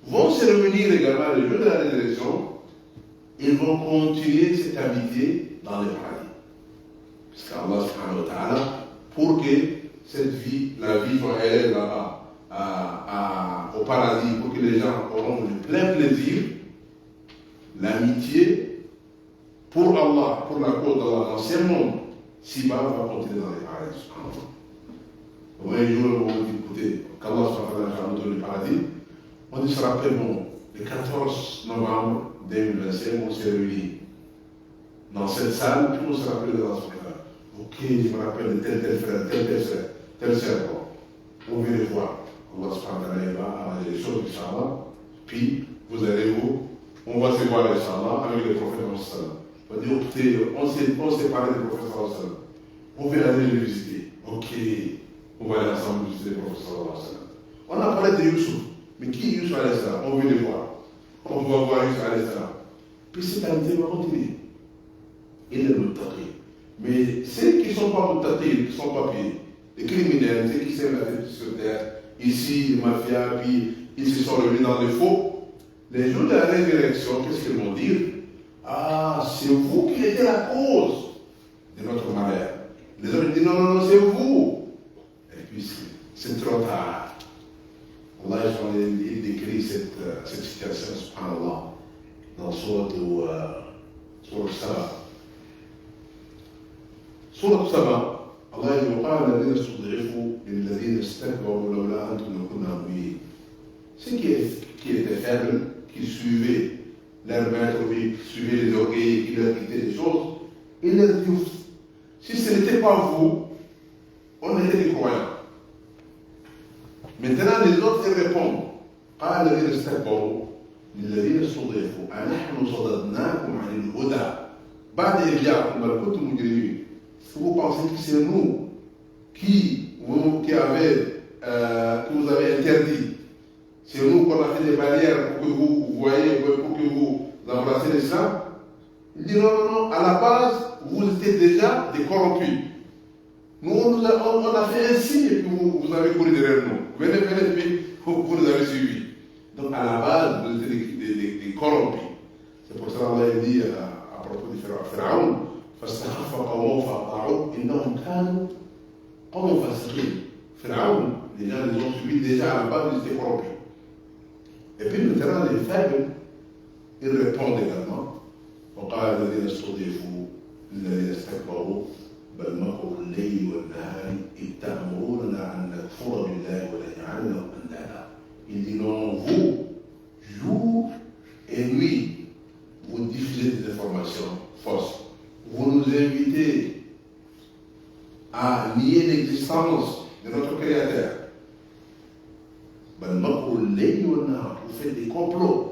Speaker 2: vont se réunir également le jour de la résurrection, ils vont continuer cette amitié dans le paradis. Parce qu'Allah subhanahu wa ta'ala, pour que cette vie, la vie soit élève là-bas, au paradis, pour que les gens auront le plein plaisir, l'amitié pour Allah, pour la cause d'Allah dans ce monde, si bas va continuer dans les paradis. Un jour, on dit, écoutez, qu'Allah soit dans le paradis, on se rappelle, bon, le 14 novembre 2025, on s'est réunis dans cette salle, puis on se rappelle de Allah. Ok, je me rappelle de tel frère, tel sœur. On vient les voir. Allah subhanahu wa ta'ala va les choses, Inch'Allah. Puis, vous allez où? On va se voir, Inch'Allah, avec le prophète sallallahu. On va dire, écoutez, on s'est parlé du prophète sallallahu. On veut aller le visiter. Ok, on va aller ensemble visiter le prophète sallallahu. On a parlé de Youssouf. Mais qui est Youssouf alayhi salam? On veut les voir. On va voir Youssouf alayhi salam. Puis cette amitié va continuer. Il est muttaqi. Mais ceux qui ne sont pas muttaqi, qui ne sont pas pieds, les criminels, ceux qui s'aiment la vie sur terre, ici, les mafias, puis ils se sont réunis dans les faux. Les jours de la résurrection, qu'est-ce qu'ils vont dire? Ah, c'est vous qui étiez la cause de notre malheur. Les autres disent non, c'est vous. Et puis c'est trop tard. Allah il décrit cette situation, subhanallah, dans Sourate Saba. Sourate Saba. Allah dit وقال الذين استضعفوا للذين استكبروا لولا أنتم لكنا مؤمنين. Ceux qui étaient faibles, qui suivaient leur maître, qui suivaient les orgueils, qui leur quittaient des choses, ils leur disent si ce n'était pas vous, on était des croyants. Maintenant les autres ils répondent قال الذين استكبروا للذين استضعفوا أنحن صددناكم عن الهدى بعد إذ جاءكم بل كنتم مجرمين. Vous pensez que c'est nous qui vous avez interdit. C'est nous qu'on a fait des barrières pour que vous voyez, pour que vous embrassez l'islam. Il dit non, à la base, vous étiez déjà des corrompus. Nous, on a fait un signe et puis vous avez couru derrière nous. Venez, puis vous nous avez suivis. Donc à la base, vous étiez des corrompus. C'est pour ça qu'Allah dit à propos de Pharaon, فاستخف قومه فأطاعوه إنهم كانوا قوم فاسقين. Pharaon, les gens les ont suivis déjà à la base, ils étaient corrompus. Et puis maintenant, les faibles, ils répondent également. وقال الذين استضعفوا للذين استكبروا بل مكروا الليل والنهار إذ تأمروننا أن نكفر بالله ونجعل له أندادا. Il dit non, vous, jour et nuit, vous diffusez des informations fausses. Vous nous invitez à nier l'existence de notre Créateur. Vous faites des complots.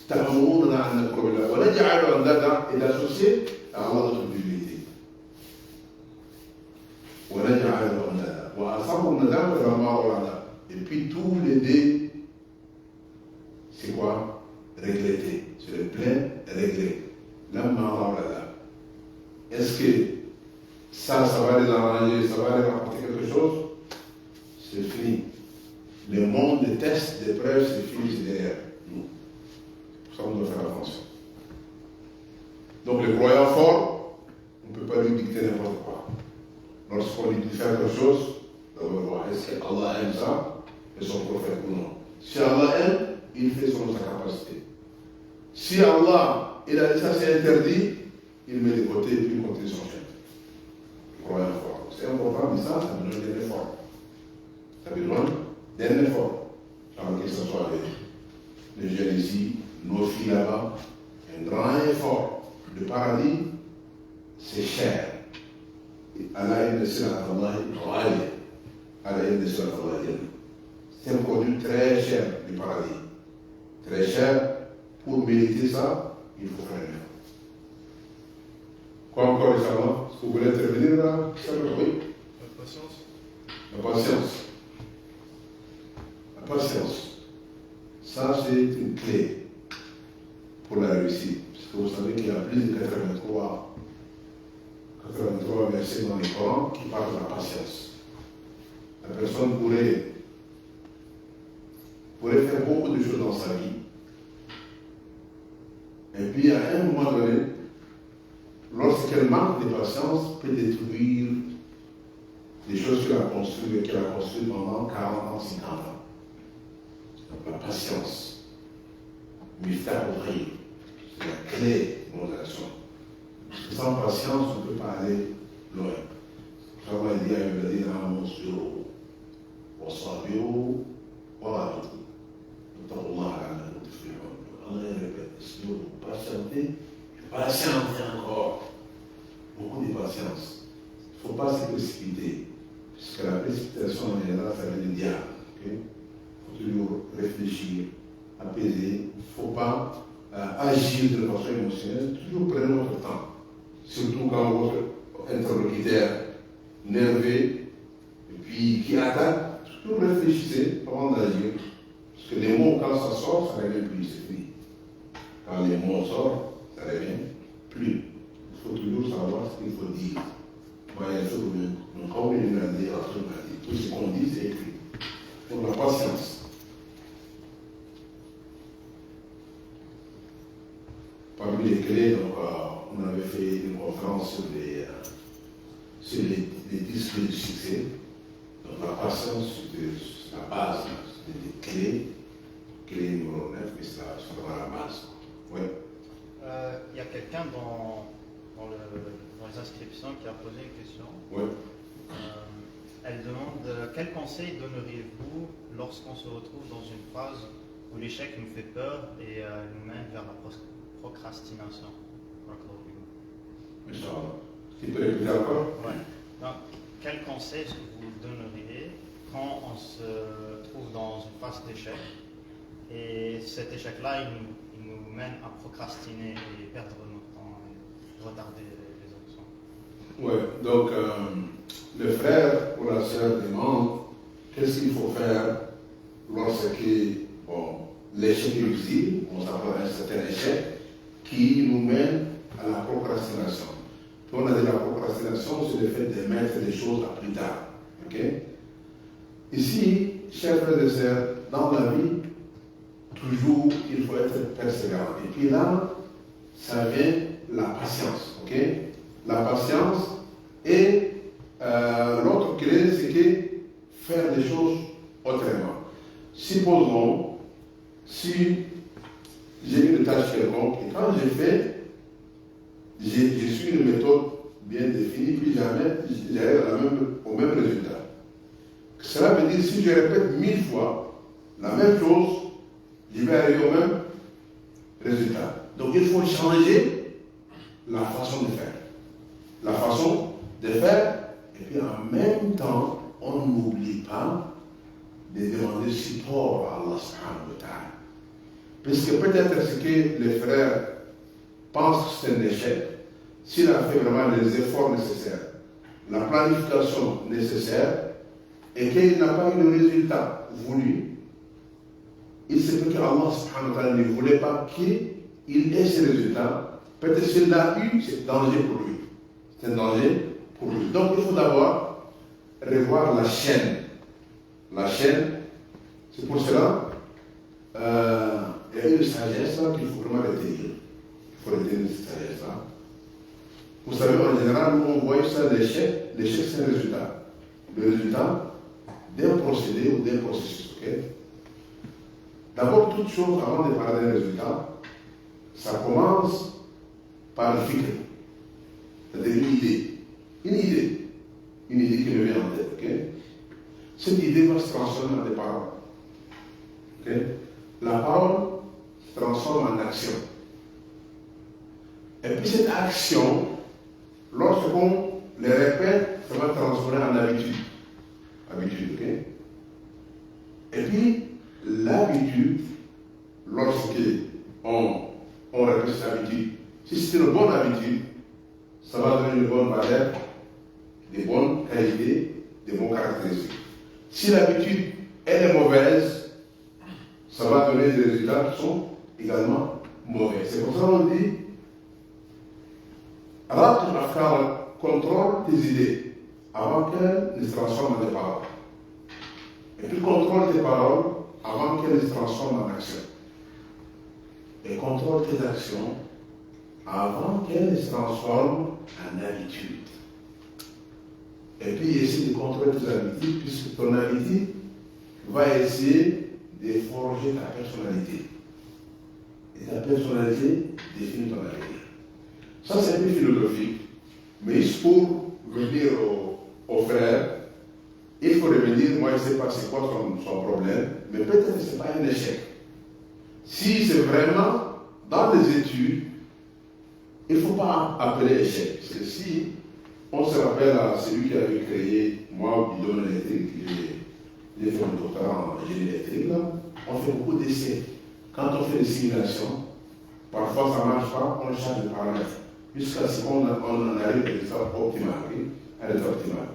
Speaker 2: Et d'associer à Allah notre divinité. Et puis tous les dés, c'est quoi? Regretté. C'est le plein regret. Est-ce que ça va les arranger, ça va les rapporter quelque chose? C'est fini. Le monde des tests, des preuves, c'est fini, c'est derrière nous. Pour ça, on doit faire attention. Donc, le croyant fort, on ne peut pas lui dicter n'importe quoi. Lorsqu'on lui dit faire quelque chose, d'abord voir est-ce qu'Allah aime ça et son prophète ou non. Si Allah aime, il fait selon sa capacité. Si Allah, il a dit ça, c'est interdit, il met de côté et puis il continue son chemin. Le croyant fort. C'est important, mais ça a besoin d'un effort. Ça a besoin d'un effort. Alors que ce soit les jeunes ici, nos filles là-bas, un grand effort. Le paradis, c'est cher. C'est un produit très cher du paradis. Très cher. Pour mériter ça, il faut faire un effort. Quoi encore, Inch'Allah? Est-ce que vous voulez intervenir là? Oui.
Speaker 5: La patience.
Speaker 2: La patience. La patience. Ça, c'est une clé pour la réussite. Parce que vous savez qu'il y a plus de 83 versets dans le Coran qui parlent de la patience. La personne pourrait faire beaucoup de choses dans sa vie. Et puis, à un moment donné, lorsqu'elle manque de patience, peut détruire des choses qu'elle a construites pendant 40 ans, 50 ans. La patience. Miftah al-Khayr. C'est la clé de nos actions. Sans patience, on ne peut pas aller loin. Comme il dit à Ibn Allah répète, si vous patientez, patientez encore. Beaucoup de patience. Il ne faut pas se précipiter. Puisque la précipitation en général, ça vient du diable. Il faut toujours réfléchir, apaiser. Il ne faut pas agir de façon émotionnelle. Toujours prenez votre temps. Surtout quand votre interlocuteur nerveux et puis qui attaque, toujours réfléchissez avant d'agir. Parce que les mots, quand ça sort, ça ne revient plus, c'est fini. Quand les mots sortent, ça ne revient plus. Il faut toujours savoir ce qu'il faut dire. Voyez, comme il m'a dit, tout ce qu'on dit, c'est écrit. Donc la patience. Parmi les clés, donc, on avait fait une conférence sur les 10 clés du succès. Donc la patience, c'est la base, c'est des clés. Clé numéro 9, mais ça sera la base. Oui.
Speaker 4: Il y a quelqu'un dans les inscriptions qui a posé une question.
Speaker 2: Oui.
Speaker 4: Elle demande quel conseil donneriez-vous lorsqu'on se retrouve dans une phase où l'échec nous fait peur et nous mène vers la procrastination?
Speaker 2: Tu peux répéter encore?
Speaker 4: Oui. Donc, quel conseil est-ce que vous donneriez quand on se trouve dans une phase d'échec et cet échec-là, il nous mène à procrastiner et perdre notre temps et retarder les actions?
Speaker 2: Oui, donc le frère ou la sœur demande qu'est-ce qu'il faut faire lorsque l'échec est visible, on s'appelle un certain échec, qui nous mène à la procrastination. On a dit la procrastination, c'est le fait de mettre les choses à plus tard. Okay? Ici, chers frères et sœurs, dans la vie, toujours, il faut être persévérant. Et puis là, ça vient la patience. Okay? La patience et l'autre clé, c'est que faire des choses autrement. Supposons, si j'ai une tâche quelconque, et quand j'ai fait, je suis une méthode bien définie, puis j'arrive au même résultat. Cela veut dire, si je répète 1000 fois la même chose, je vais arriver au même résultat. Donc il faut changer la façon de faire. La façon de faire, et puis en même temps, on n'oublie pas de demander support à Allah subhanahu wa ta'ala. Puisque peut-être ce que les frères pensent que c'est un échec, s'il a fait vraiment les efforts nécessaires, la planification nécessaire, et qu'il n'a pas eu le résultat voulu, il se peut que Allah subhanahu wa ta'ala ne voulait pas qu'il ait ce résultat. Peut-être qu'il l'a eu, c'est un danger pour lui. C'est un danger pour lui. Donc il faut d'abord revoir la chaîne. La chaîne, c'est pour cela, il y a une sagesse qu'il faut vraiment retenir. Il faut retenir cette sagesse-là. Vous savez, en général, nous, on voit ça, l'échec. L'échec, c'est un résultat. Le résultat d'un procédé ou d'un processus. Okay? D'abord, toute chose, avant de parler d'un résultat, ça commence par le fikr. C'est-à-dire une idée. Une idée. Une idée qui me vient en tête. Okay? Cette idée va se transformer en des paroles. Okay? La parole se transforme en action. Et puis cette action, lorsqu'on les répète, ça va transformer en habitude. Habitude, ok? Et puis, l'habitude, lorsqu'on répète cette habitude, si c'est une bonne habitude, ça va donner une bonne valeur, des bonnes qualités, des bonnes caractéristiques. Si l'habitude, elle est mauvaise, ça va donner des résultats qui sont également mauvais. C'est pour ça qu'on dit, contrôle tes idées avant qu'elles ne se transforment en des paroles. Et puis contrôle tes paroles avant qu'elles ne se transforment en actions. Et contrôle tes actions avant qu'elles ne se transforment en habitude. Et puis essaie de contrôler tes habitudes, puisque ton habitude va essayer de forger ta personnalité. Et ta personnalité définit ton avenir. Ça, c'est un peu philosophique. Mais pour venir aux frères, il faut revenir, moi je ne sais pas c'est quoi son problème, mais peut-être que ce n'est pas un échec. Si c'est vraiment dans les études, il ne faut pas appeler échec. Parce que si on se rappelle à celui qui avait créé, moi, au bidon électrique, j'ai fait un doctorat en génie électrique, là, on fait beaucoup d'essais. Quand on fait des simulations, parfois ça ne marche pas, on change de paramètres. Jusqu'à ce qu'on en arrive à un résultat optimal. Oui, un résultat optimal.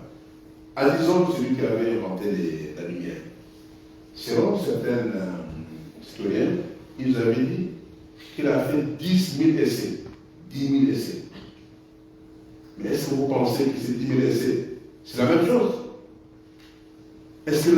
Speaker 2: Disons celui qui avait inventé la lumière. Selon certains historiens, ils avaient dit qu'il a fait 10 000 essais. 10 000 essais. Mais est-ce que vous pensez que ces 10 000 essais, c'est la même chose? Est-ce que